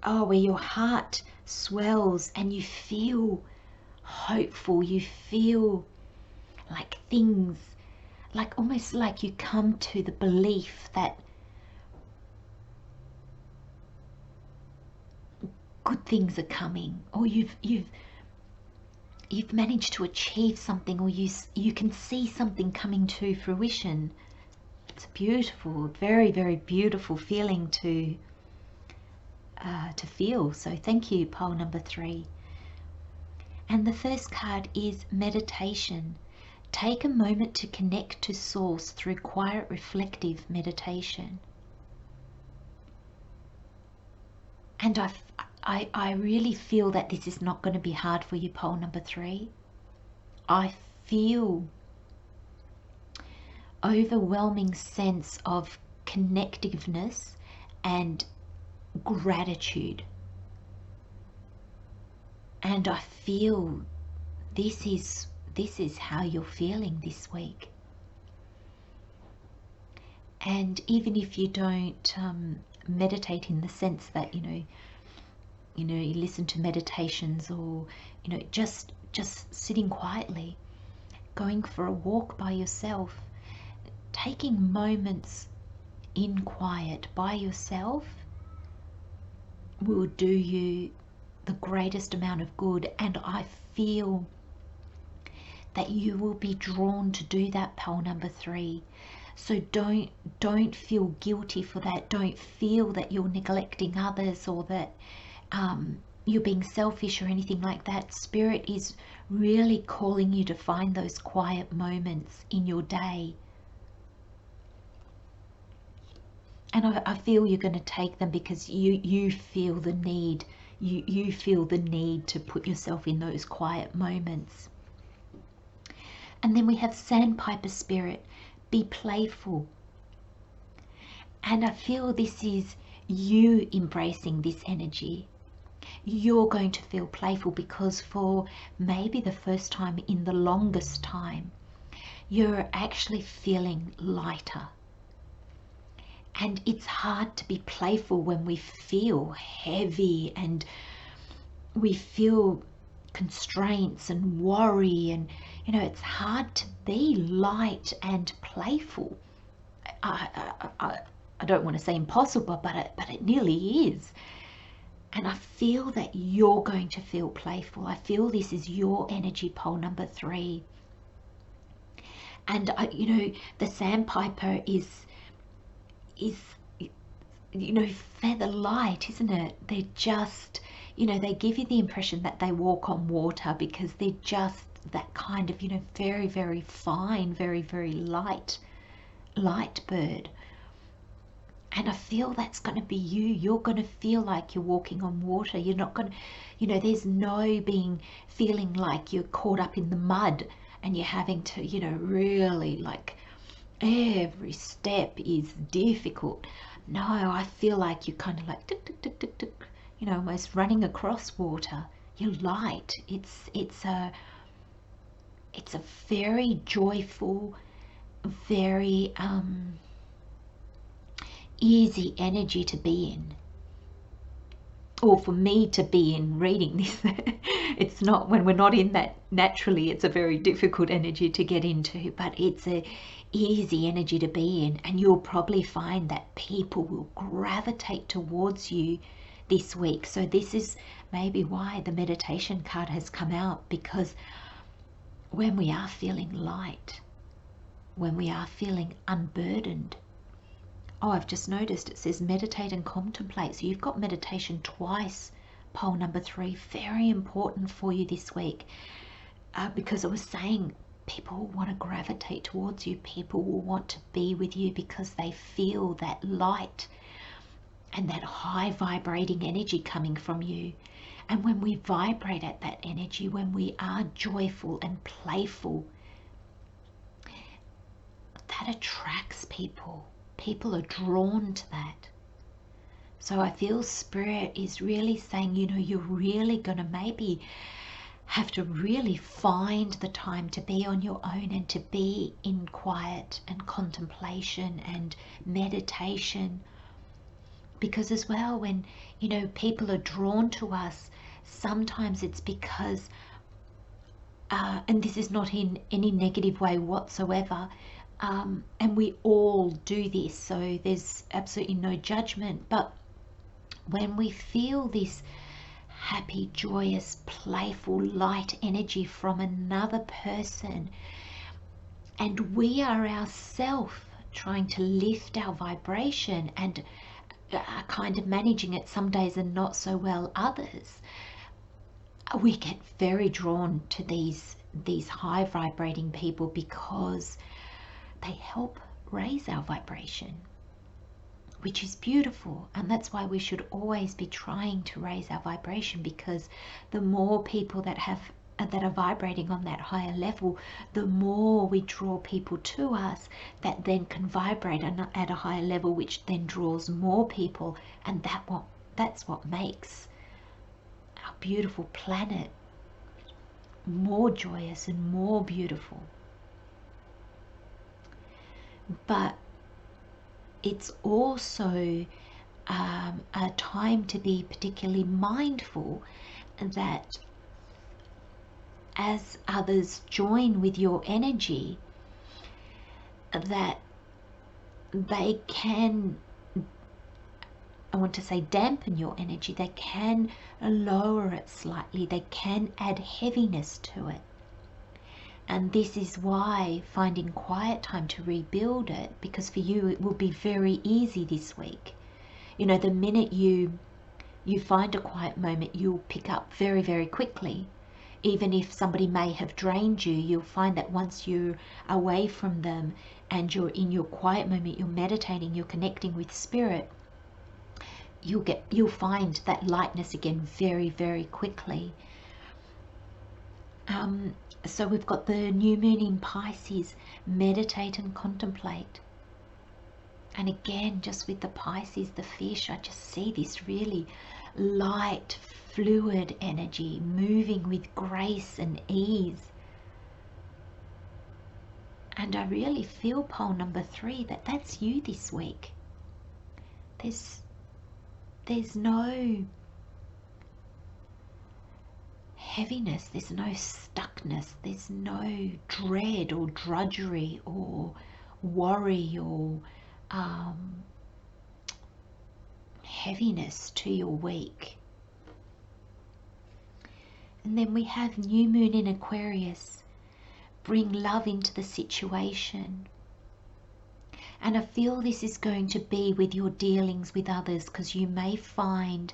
oh, where your heart swells and you feel hopeful, you feel like things, like almost like you come to the belief that good things are coming, or you've managed to achieve something, or you can see something coming to fruition. It's a beautiful, very, very beautiful feeling to feel. So thank you, pole number 3. And the first card is meditation. Take a moment to connect to source through quiet, reflective meditation. And I really feel that this is not going to be hard for you, pole number 3. I feel overwhelming sense of connectiveness and gratitude. And I feel this is how you're feeling this week. And even if you don't meditate in the sense that you listen to meditations, or just sitting quietly, going for a walk by yourself, taking moments in quiet by yourself will do you the greatest amount of good. And I feel that you will be drawn to do that, pole number 3. So don't feel guilty for that. Don't feel that you're neglecting others, or that you're being selfish or anything like that. Spirit is really calling you to find those quiet moments in your day. And I feel you're going to take them because you feel the need. you feel the need to put yourself in those quiet moments. And then we have sandpiper spirit, be playful. And I feel this is you embracing this energy. You're going to feel playful because for maybe the first time in the longest time, you're actually feeling lighter. And it's hard to be playful when we feel heavy and we feel constraints and worry, and it's hard to be light and playful. I don't want to say impossible, but it nearly is. And I feel that you're going to feel playful. I feel this is your energy pole number 3. And the sandpiper is feather light, isn't it? They're just, they give you the impression that they walk on water because they're just that kind of, very, very fine, very, very light bird. And I feel that's going to be you. You're going to feel like you're walking on water. You're not going to, there's no feeling like you're caught up in the mud and you're having to, really like every step is difficult. No, I feel like you're kind of like tick, tick, tick, tick, tick, almost running across water. You're light. It's a very joyful, very easy energy to be in, or for me to be in reading this. It's not, when we're not in that naturally, it's a very difficult energy to get into, but it's a easy energy to be in. And you'll probably find that people will gravitate towards you this week. So this is maybe why the meditation card has come out, because when we are feeling light, when we are feeling unburdened, I've just noticed it says meditate and contemplate. So you've got meditation twice, pole number 3, very important for you this week. Because I was saying, people want to gravitate towards you. People will want to be with you because they feel that light and that high vibrating energy coming from you. And when we vibrate at that energy, when we are joyful and playful, that attracts people. People are drawn to that. So I feel Spirit is really saying, you're really going to maybe have to really find the time to be on your own and to be in quiet and contemplation and meditation. Because as well, when, people are drawn to us, sometimes it's because, and this is not in any negative way whatsoever, and we all do this, so there's absolutely no judgment, but when we feel this happy, joyous, playful, light energy from another person, and we are ourselves trying to lift our vibration and are kind of managing it some days and not so well others, we get very drawn to these high vibrating people because they help raise our vibration, which is beautiful. And that's why we should always be trying to raise our vibration, because the more people that are vibrating on that higher level, the more we draw people to us that then can vibrate at a higher level, which then draws more people, and that's what makes our beautiful planet more joyous and more beautiful. But it's also a time to be particularly mindful that as others join with your energy, that they can, I want to say, dampen your energy. They can lower it slightly. They can add heaviness to it. And this is why finding quiet time to rebuild it, because for you it will be very easy this week. The minute you find a quiet moment, you'll pick up very, very quickly. Even if somebody may have drained you, you'll find that once you're away from them and you're in your quiet moment, you're meditating, you're connecting with Spirit, you'll find that lightness again very, very quickly. So we've got the new moon in Pisces, meditate and contemplate. And again, just with the Pisces, the fish, I just see this really light, fluid energy moving with grace and ease. And I really feel, pole number 3, that that's you this week. There's no heaviness, there's no stuckness, there's no dread or drudgery or worry or heaviness to your week. And then we have new moon in Aquarius. Bring love into the situation. And I feel this is going to be with your dealings with others, because you may find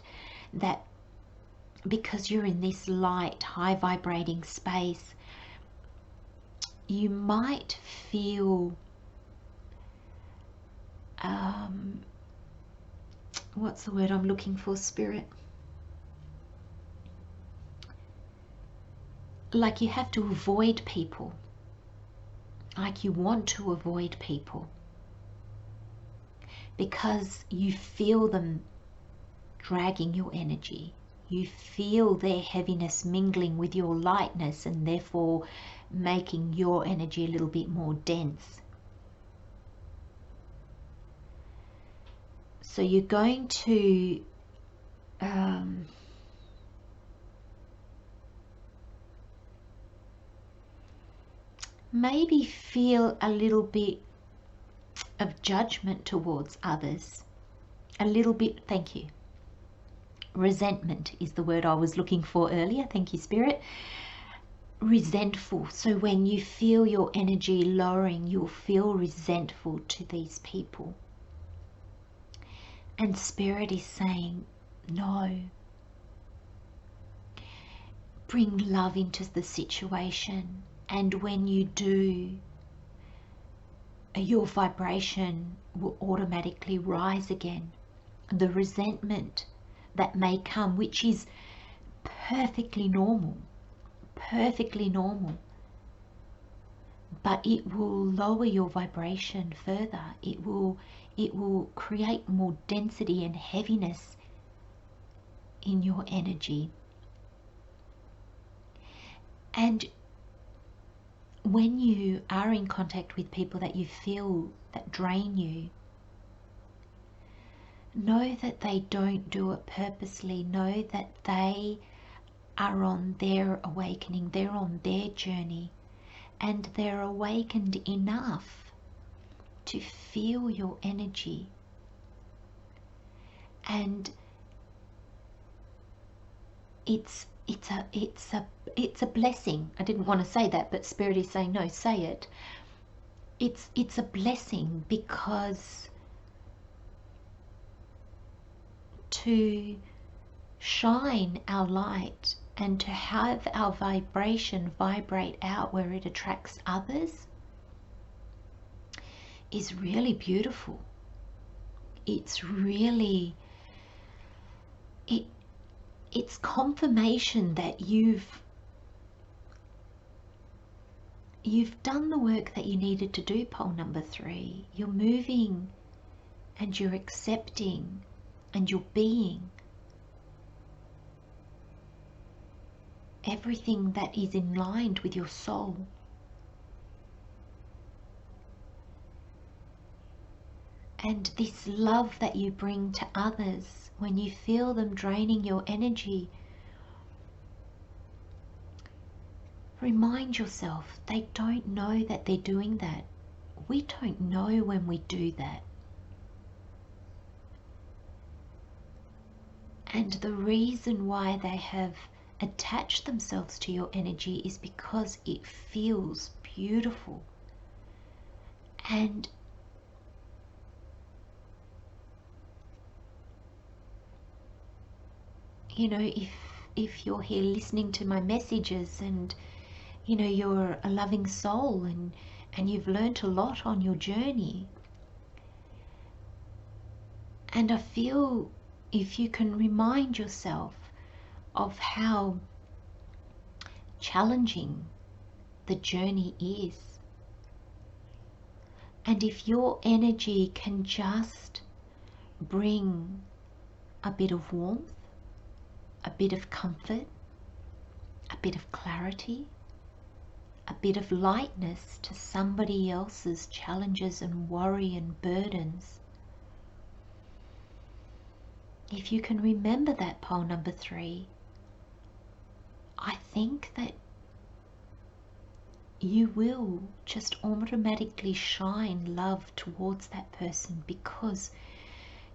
that because you're in this light, high vibrating space, you might feel what's the word I'm looking for, Spirit? Like you have to avoid people. Like you want to avoid people. Because you feel them dragging your energy. You feel their heaviness mingling with your lightness and therefore making your energy a little bit more dense. So you're going to maybe feel a little bit of judgment towards others. A little bit, thank you. Resentment is the word I was looking for earlier. Thank you, Spirit. Resentful. So when you feel your energy lowering, you'll feel resentful to these people. And Spirit is saying, no. Bring love into the situation. And when you do, your vibration will automatically rise again. The resentment that may come, which is perfectly normal, but it will lower your vibration further. It will create more density and heaviness in your energy. And when you are in contact with people that you feel that drain you, know that they don't do it purposely. Know that they are on their awakening, they're on their journey, and they're awakened enough to feel your energy. And it's a blessing. I didn't want to say that, but Spirit is saying no, say it. It's a blessing, because to shine our light and to have our vibration vibrate out where it attracts others is really beautiful. It's really, it's confirmation that you've done the work that you needed to do, pole number 3. You're moving and you're accepting and you're being everything that is in line with your soul. And this love that you bring to others, when you feel them draining your energy, remind yourself they don't know that they're doing that. We don't know when we do that. And the reason why they have attached themselves to your energy is because it feels beautiful. And you know, if you're here listening to my messages and you know you're a loving soul and you've learnt a lot on your journey, and I feel if you can remind yourself of how challenging the journey is, and if your energy can just bring a bit of warmth, a bit of comfort, a bit of clarity, a bit of lightness to somebody else's challenges and worry and burdens. If you can remember that, pole number 3, I think that you will just automatically shine love towards that person, because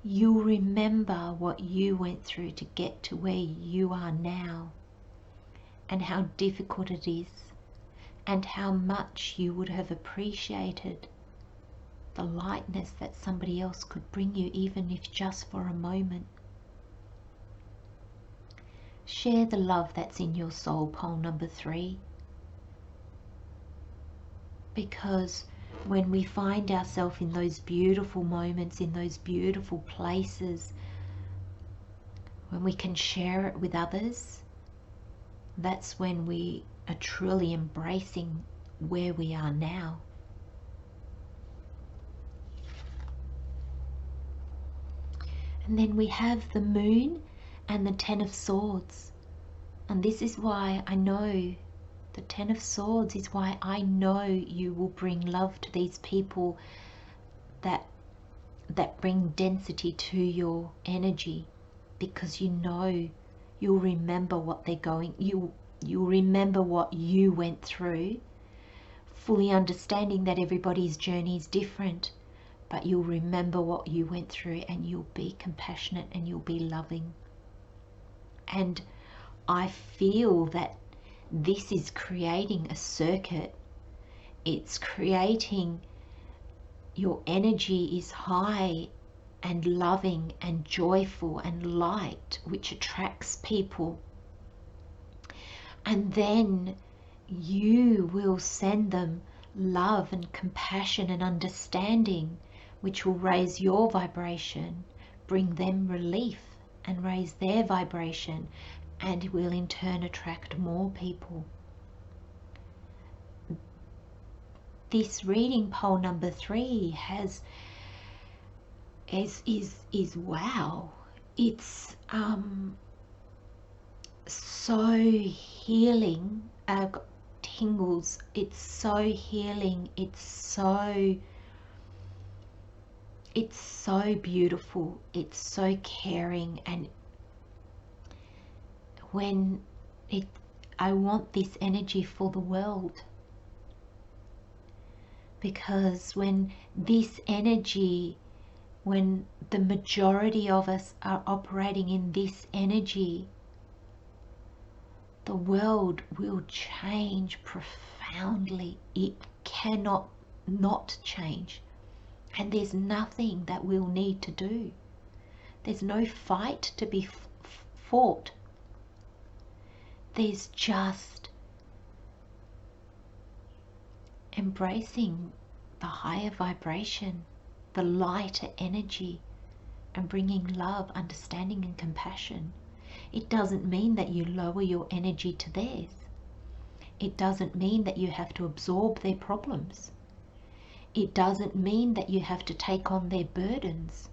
you'll remember what you went through to get to where you are now, and how difficult it is, and how much you would have appreciated the lightness that somebody else could bring you, even if just for a moment. Share the love that's in your soul, pole number 3. Because when we find ourselves in those beautiful moments, in those beautiful places, when we can share it with others, that's when we are truly embracing where we are now. And then we have the Moon and the Ten of Swords. And this is why I know, the Ten of Swords is why I know you will bring love to these people that bring density to your energy, because you know you'll remember what they're going, you'll remember what you went through, fully understanding that everybody's journey is different, but you'll remember what you went through, and you'll be compassionate and you'll be loving. And I feel that this is creating a circuit. It's creating, your energy is high and loving and joyful and light, which attracts people. And then you will send them love and compassion and understanding, which will raise your vibration, bring them relief and raise their vibration, and will in turn attract more people. This reading, pole number 3, is wow. It's so healing. I've got tingles. It's so healing. It's so beautiful. It's so caring. And I want this energy for the world, because when this energy, when the majority of us are operating in this energy, the world will change profoundly. It cannot not change. And there's nothing that we'll need to do. There's no fight to be fought. There's just embracing the higher vibration, the lighter energy, and bringing love, understanding and compassion. It doesn't mean that you lower your energy to theirs. It doesn't mean that you have to absorb their problems. It doesn't mean that you have to take on their burdens.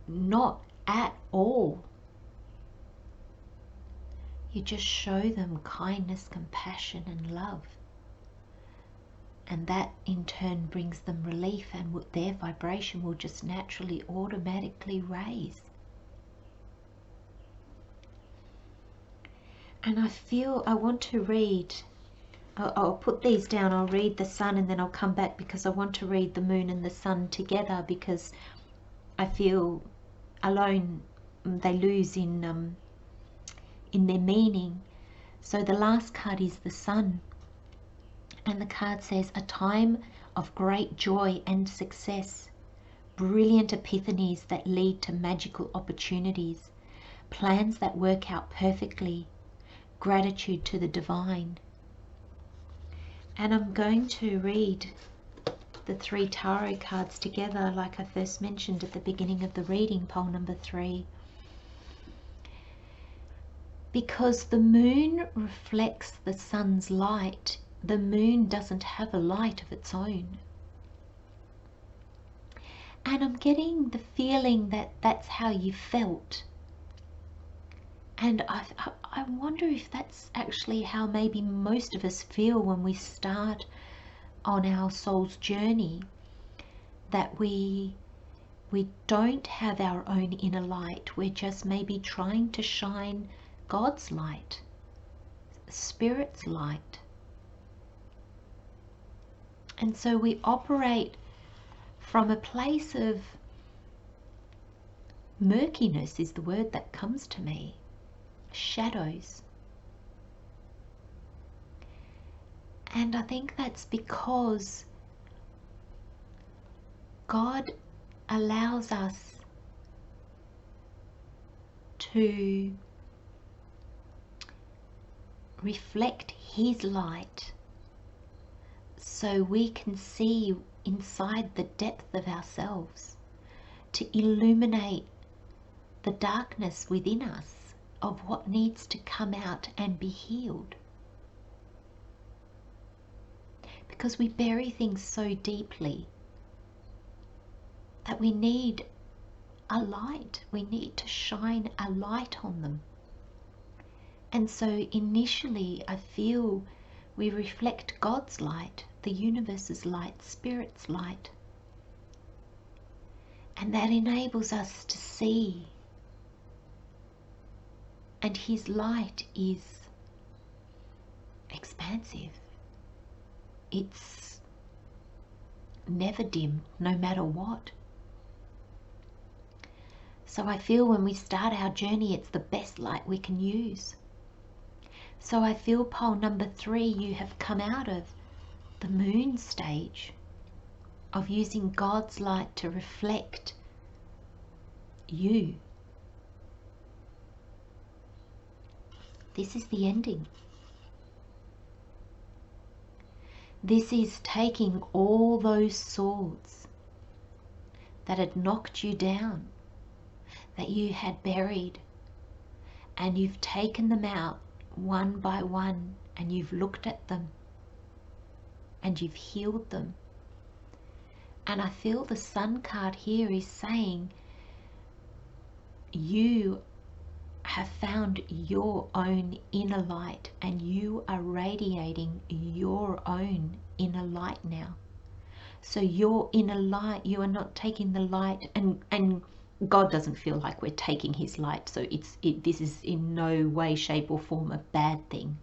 Not at all. You just show them kindness, compassion and love. And that in turn brings them relief, and their vibration will just naturally, automatically raise. And I feel I want to read, I'll put these down, I'll read the Sun and then I'll come back, because I want to read the Moon and the Sun together, because I feel alone they lose in their meaning. So the last card is the Sun, and the card says, a time of great joy and success, brilliant epiphanies that lead to magical opportunities, plans that work out perfectly, gratitude to the divine. And I'm going to read the 3 tarot cards together, like I first mentioned at the beginning of the reading, pole number 3. Because the moon reflects the sun's light, the moon doesn't have a light of its own. And I'm getting the feeling that that's how you felt. And I wonder if that's actually how maybe most of us feel when we start on our soul's journey, that we don't have our own inner light. We're just maybe trying to shine God's light, Spirit's light. And so we operate from a place of murkiness, is the word that comes to me, shadows. And I think that's because God allows us to reflect His light so we can see inside the depth of ourselves, to illuminate the darkness within us of what needs to come out and be healed. Because we bury things so deeply that we need a light. We need to shine a light on them. And so initially I feel we reflect God's light, the universe's light, Spirit's light. And that enables us to see. And His light is expansive. It's never dim, no matter what. So I feel when we start our journey, it's the best light we can use. So I feel pole number 3, you have come out of the moon stage of using God's light to reflect you. This is the ending. This is taking all those swords that had knocked you down, that you had buried, and you've taken them out one by one, and you've looked at them and you've healed them. And I feel the Sun card here is saying you have found your own inner light, and you are radiating your own inner light now. So your inner light, you are not taking the light, and God doesn't feel like we're taking His light, so this is in no way, shape or form a bad thing.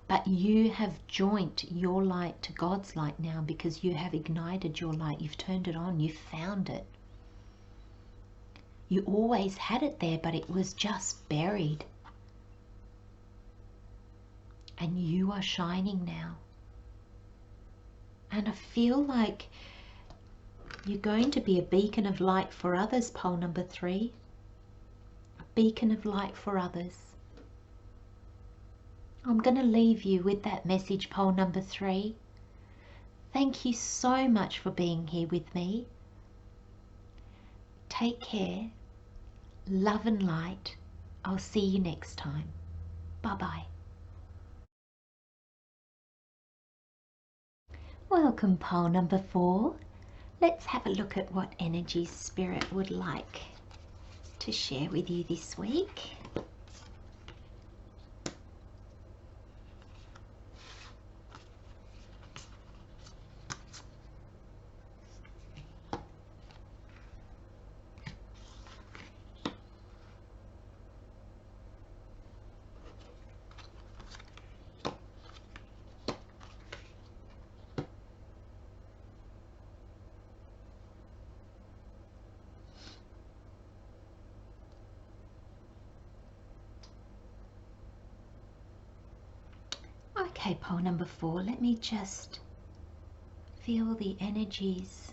But you have joined your light to God's light now, because you have ignited your light, you've turned it on, you've found it. You always had it there, but it was just buried. And you are shining now. And I feel like you're going to be a beacon of light for others, pole number 3. A beacon of light for others. I'm going to leave you with that message, pole number 3. Thank you so much for being here with me. Take care. Love and light. I'll see you next time. Bye-bye. Welcome, pole number 4. Let's have a look at what energy Spirit would like to share with you this week. Okay, pole number 4, let me just feel the energies.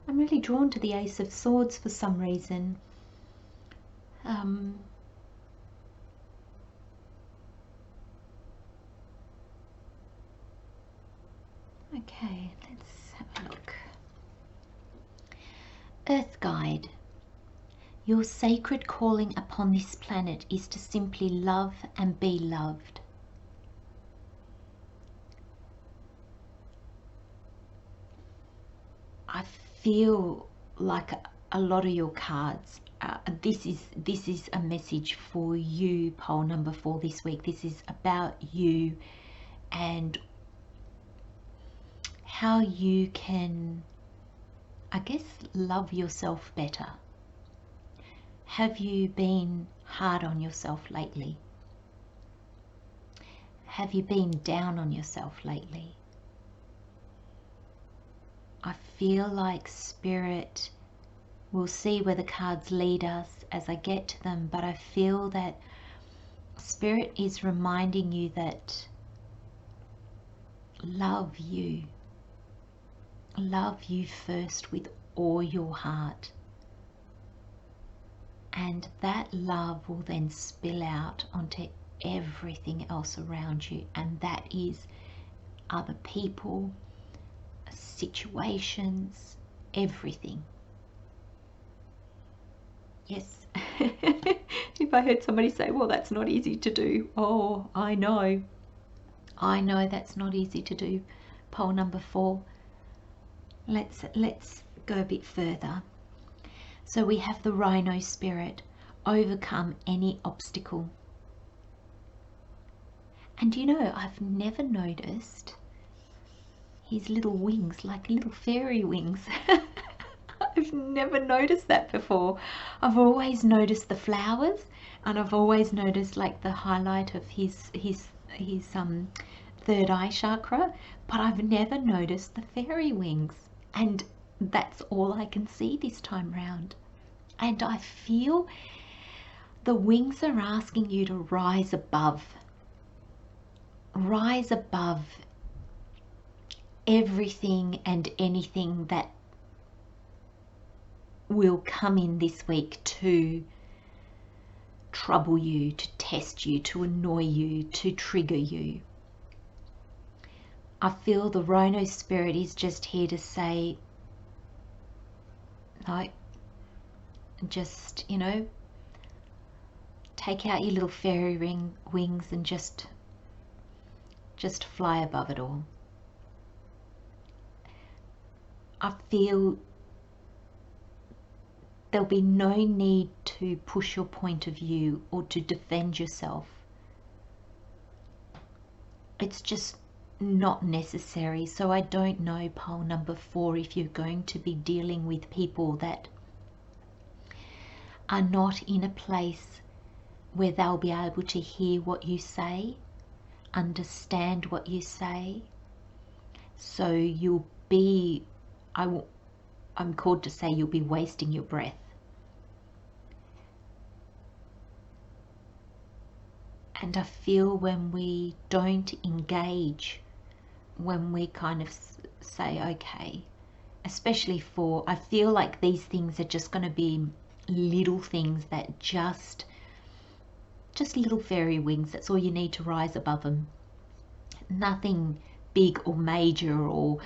I'm really drawn to the Ace of Swords for some reason. Earth Guide. Your sacred calling upon this planet is to simply love and be loved. I feel like a lot of your cards, this is a message for you, pole number 4 this week. This is about you and how you can, I guess, love yourself better. Have you been hard on yourself lately? Have you been down on yourself lately? I feel like Spirit, we'll see where the cards lead us as I get to them, but I feel that Spirit is reminding you that love you first with all your heart, and that love will then spill out onto everything else around you, and that is other people, situations, everything. Yes. If I heard somebody say, well, that's not easy to do. Oh, I know that's not easy to do. Pole number 4. Let's go a bit further. So we have the Rhino Spirit, overcome any obstacle. And you know, I've never noticed his little wings, like little fairy wings. I've never noticed that before. I've always noticed the flowers, and I've always noticed like the highlight of his third eye chakra, but I've never noticed the fairy wings, and that's all I can see this time round. And I feel the wings are asking you to rise above everything and anything that will come in this week to trouble you, to test you, to annoy you, to trigger you. I feel the Rhino Spirit is just here to say, no, just, you know, take out your little fairy wings and just fly above it all. I feel there'll be no need to push your point of view or to defend yourself. It's just not necessary. So I don't know, pole number 4, if you're going to be dealing with people that are not in a place where they'll be able to hear what you say, understand what you say. So you'll be, I'm called to say, you'll be wasting your breath. And I feel when we don't engage, when we kind of say, okay, especially for, I feel like these things are just going to be little things that just little fairy wings. That's all you need to rise above them. Nothing big or major, or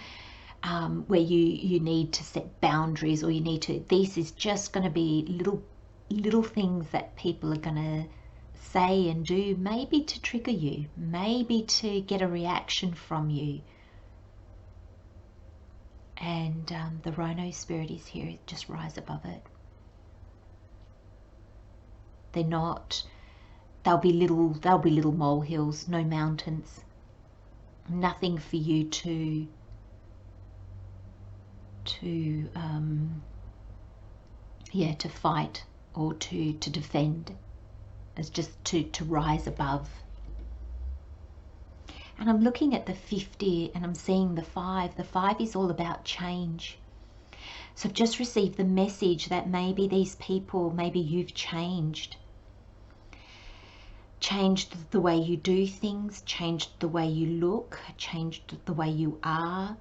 where you need to set boundaries, or you need to, this is just going to be little things that people are going to say and do, maybe to trigger you, maybe to get a reaction from you. And the Rhino Spirit is here, just rise above it. They're not, they'll be little molehills, no mountains. Nothing for you to fight or to defend. It's just to rise above. And I'm looking at the 50 and I'm seeing the 5. The 5 is all about change. So I've just received the message that maybe these people, maybe you've changed the way you do things, changed the way you look, changed the way you are,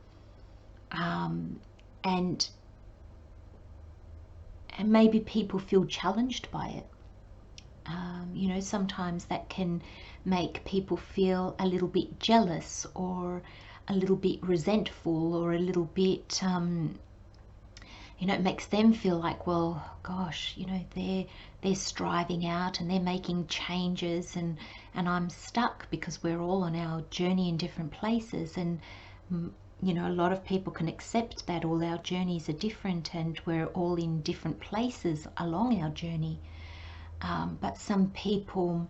and maybe people feel challenged by it. You know, sometimes that can make people feel a little bit jealous or a little bit resentful or a little bit, You know, it makes them feel like, well, gosh, you know, they're striving out and they're making changes, and I'm stuck, because we're all on our journey in different places. And you know, a lot of people can accept that all our journeys are different and we're all in different places along our journey. But some people,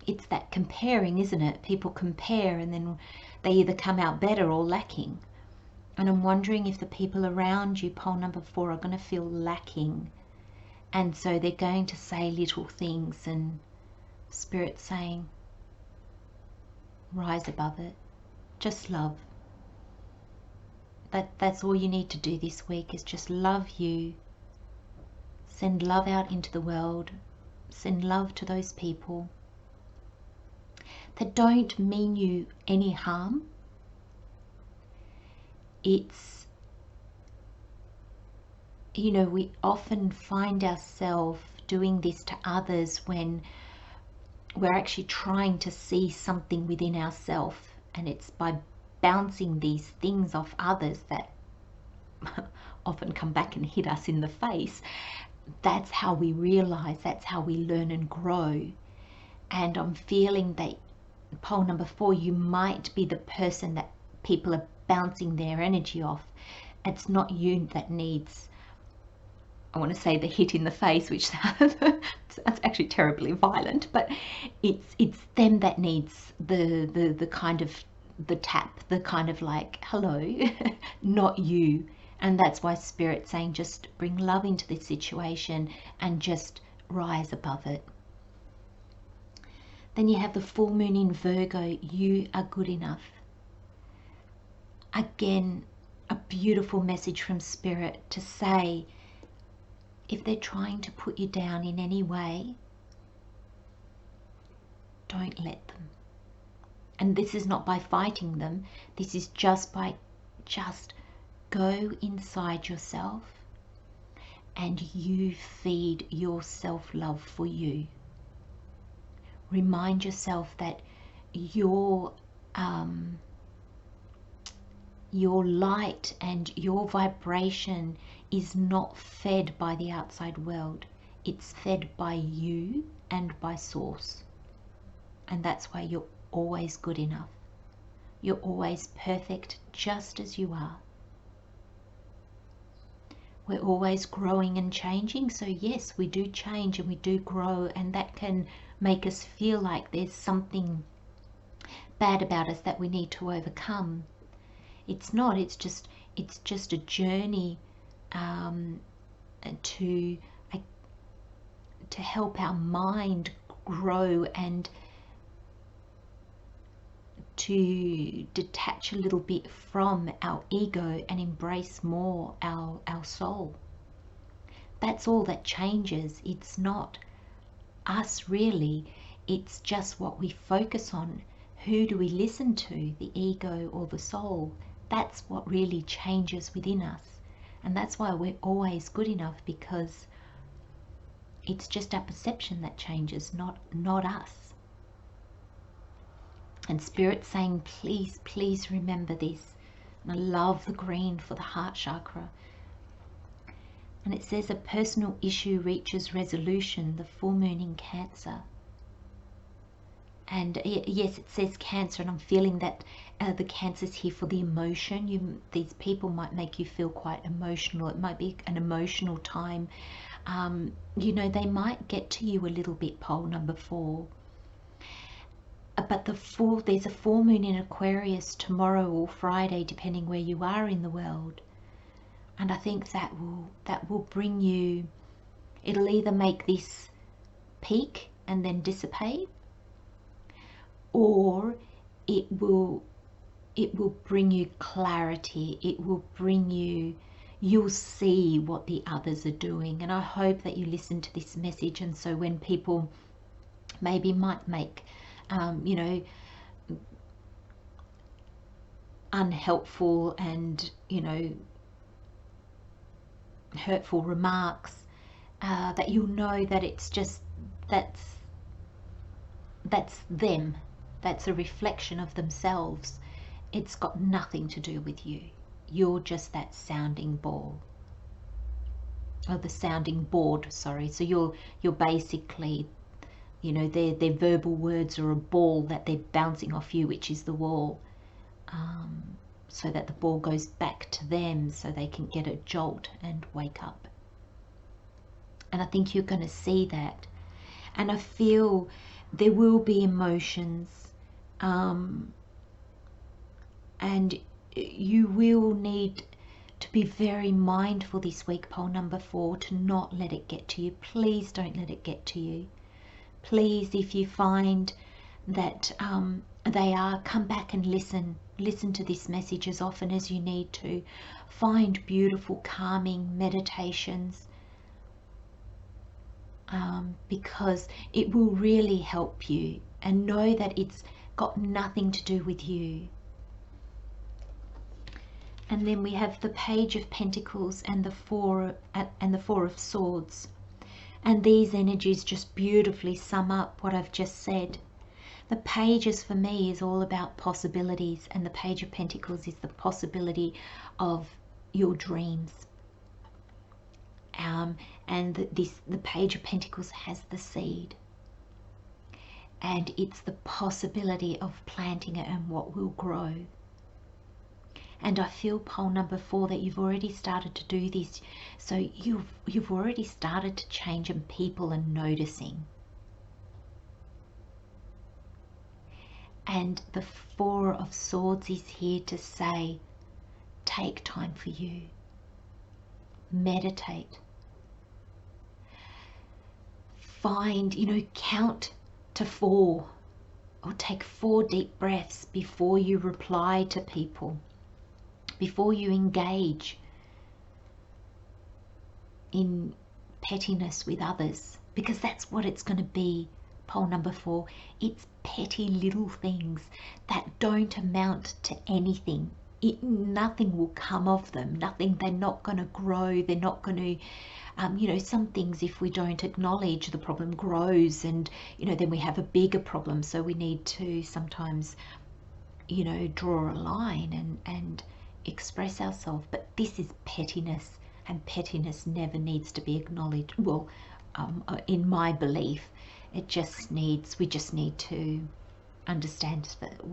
it's that comparing, isn't it? People compare and then they either come out better or lacking. And I'm wondering if the people around you, pole number 4, are going to feel lacking. And so they're going to say little things, and Spirit's saying, rise above it. Just love. That's all you need to do this week, is just love you. Send love out into the world. Send love to those people that don't mean you any harm. It's, you know, we often find ourselves doing this to others when we're actually trying to see something within ourselves, and it's by bouncing these things off others that often come back and hit us in the face. That's how we realize, that's how we learn and grow. And I'm feeling that, pole number 4, you might be the person that people are bouncing their energy off. It's not you that needs, I want to say, the hit in the face, which sounds actually terribly violent, but it's them that needs the kind of the tap, the kind of like, hello, not you. And that's why Spirit's saying, just bring love into this situation and just rise above it. Then you have the full moon in Virgo. You are good enough. Again, a beautiful message from Spirit to say, if they're trying to put you down in any way, don't let them. And this is not by fighting them. This is just by just go inside yourself and you feed your self-love for you. Remind yourself that your light and your vibration is not fed by the outside world. It's fed by you and by Source. And that's why you're always good enough. You're always perfect just as you are. We're always growing and changing. So yes, we do change and we do grow, and that can make us feel like there's something bad about us that we need to overcome. It's not. It's just a journey to help our mind grow and to detach a little bit from our ego and embrace more our soul. That's all that changes. It's not us really. It's just what we focus on. Who do we listen to, the ego or the soul? That's what really changes within us. And that's why we're always good enough, because it's just our perception that changes, not us. And Spirit's saying, please, please remember this. And I love the green for the heart chakra. And it says a personal issue reaches resolution, the full moon in Cancer. And yes, it says Cancer, and I'm feeling that the Cancer's here for the emotion. These people might make you feel quite emotional. It might be an emotional time. You know, they might get to you a little bit, pole number 4. But there's a full moon in Aquarius tomorrow or Friday, depending where you are in the world. And I think that will bring you, it'll either make this peak and then dissipate, or it will bring you clarity. It will bring you, you'll see what the others are doing. And I hope that you listen to this message, and so when people maybe might make you know, unhelpful and, you know, hurtful remarks, that you'll know that it's just, that's them. That's a reflection of themselves. It's got nothing to do with you. You're just that sounding ball. or the sounding board, sorry. So you're basically, you know, their verbal words are a ball that they're bouncing off you, which is the wall, so that the ball goes back to them so they can get a jolt and wake up. And I think you're going to see that. And I feel there will be emotions, and you will need to be very mindful this week, pole number 4, to not let it get to you. Please don't let it get to you. Please, if you find that they are, come back and listen to this message as often as you need to. Find beautiful calming meditations, because it will really help you, and know that it's got nothing to do with you. And then we have the Page of Pentacles and the Four of Swords. And these energies just beautifully sum up what I've just said. The Pages for me is all about possibilities, and the Page of Pentacles is the possibility of your dreams. And the Page of Pentacles has the seed, and it's the possibility of planting it and what will grow. And I feel, pole number 4, that you've already started to do this. So you've already started to change, and people are noticing. And the Four of Swords is here to say, take time for you. Meditate. Find, you know, count to 4, or take 4 deep breaths before you reply to people, before you engage in pettiness with others, because that's what it's going to be, pole number 4. It's petty little things that don't amount to anything. Nothing will come of them. Nothing. They're not going to grow. They're not going to, you know, some things, if we don't acknowledge, the problem grows, and, you know, then we have a bigger problem. So we need to sometimes, you know, draw a line and express ourselves. But this is pettiness, and pettiness never needs to be acknowledged. Well, in my belief, we just need to understand that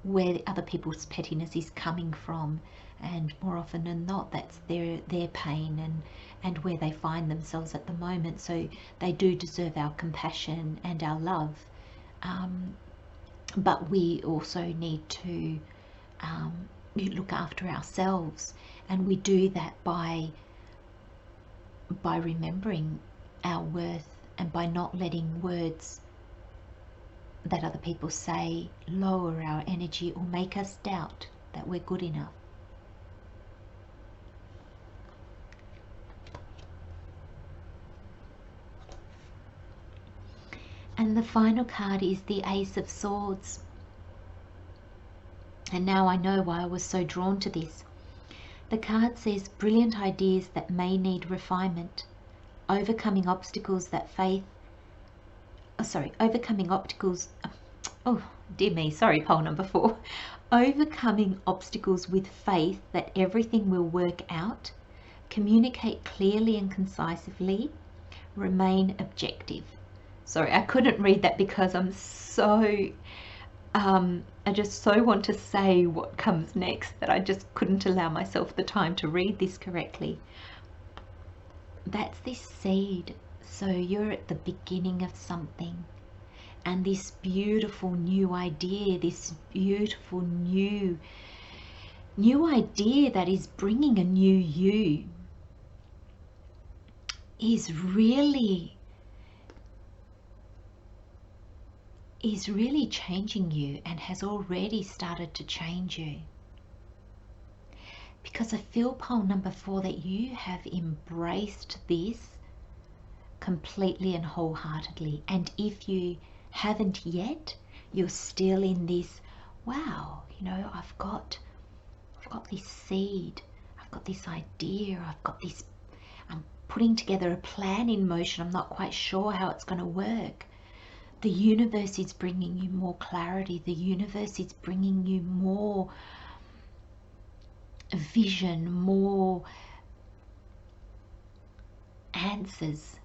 where other people's pettiness is coming from, and more often than not, that's their pain and where they find themselves at the moment. So they do deserve our compassion and our love, but we also need to look after ourselves, and we do that by remembering our worth, and by not letting words that other people say lower our energy or make us doubt that we're good enough. And the final card is the Ace of Swords. And now I know why I was so drawn to this. The card says, brilliant ideas that may need refinement, overcoming obstacles overcoming obstacles, oh dear me, sorry, pole number 4. Overcoming obstacles with faith that everything will work out, communicate clearly and concisely, remain objective. Sorry, I couldn't read that because I'm so, I just so want to say what comes next that I just couldn't allow myself the time to read this correctly. That's this seed. So you're at the beginning of something, and this beautiful new idea, this beautiful new idea that is bringing a new you, is really changing you, and has already started to change you. Because I feel, pole number 4, that you have embraced this completely and wholeheartedly. And if you haven't yet, you're still in this, wow, you know, I've got this seed, I've got this idea, I'm putting together a plan in motion, I'm not quite sure how it's going to work. The universe is bringing you more clarity. The universe is bringing you more vision, more answers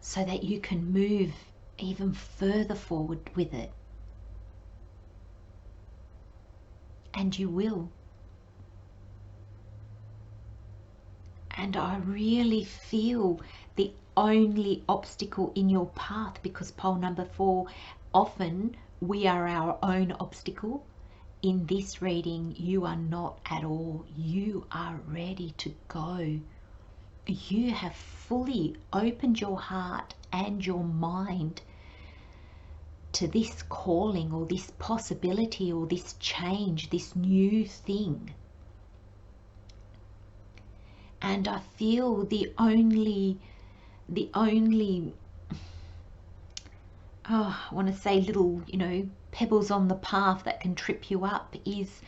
so that you can move even further forward with it. And you will. And I really feel the only obstacle in your path, because pole number 4, often we are our own obstacle. In this reading, you are not at all. You are ready to go. You have fully opened your heart and your mind to this calling or this possibility or this change, this new thing. And I feel the only I want to say little, pebbles on the path that can trip you up is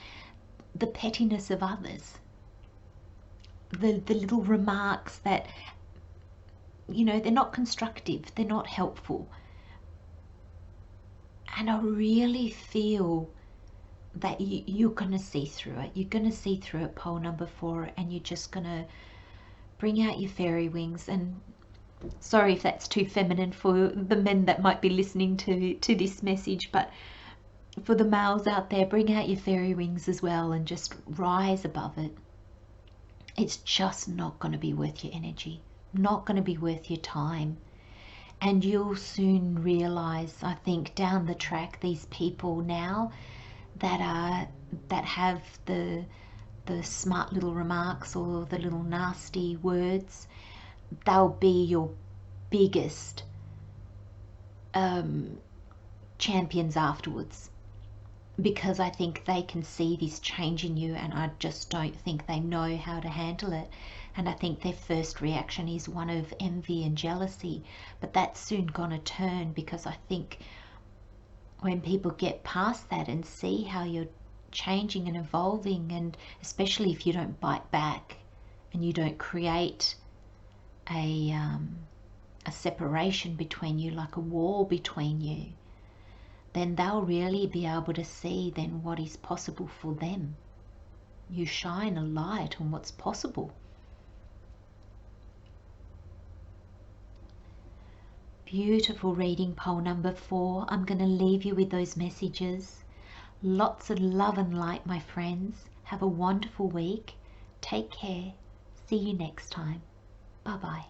the pettiness of others. The little remarks that, they're not constructive, they're not helpful. And I really feel that you're going to see through it. You're going to see through it, pole number 4, and you're just going to bring out your fairy wings. And sorry if that's too feminine for the men that might be listening to this message, but for the males out there, bring out your fairy wings as well and just rise above it. It's just not going to be worth your energy, not going to be worth your time. And you'll soon realize, I think, down the track, these people now that have the smart little remarks or the little nasty words, they'll be your biggest champions afterwards, because I think they can see this change in you, and I just don't think they know how to handle it. And I think their first reaction is one of envy and jealousy, but that's soon gonna turn, because I think when people get past that and see how you're changing and evolving, and especially if you don't bite back and you don't create a separation between you, like a wall between you, then they'll really be able to see then what is possible for them. You shine a light on what's possible. Beautiful reading, pole number 4. I'm going to leave you with those messages. Lots of love and light, my friends. Have a wonderful week. Take care. See you next time. Bye-bye.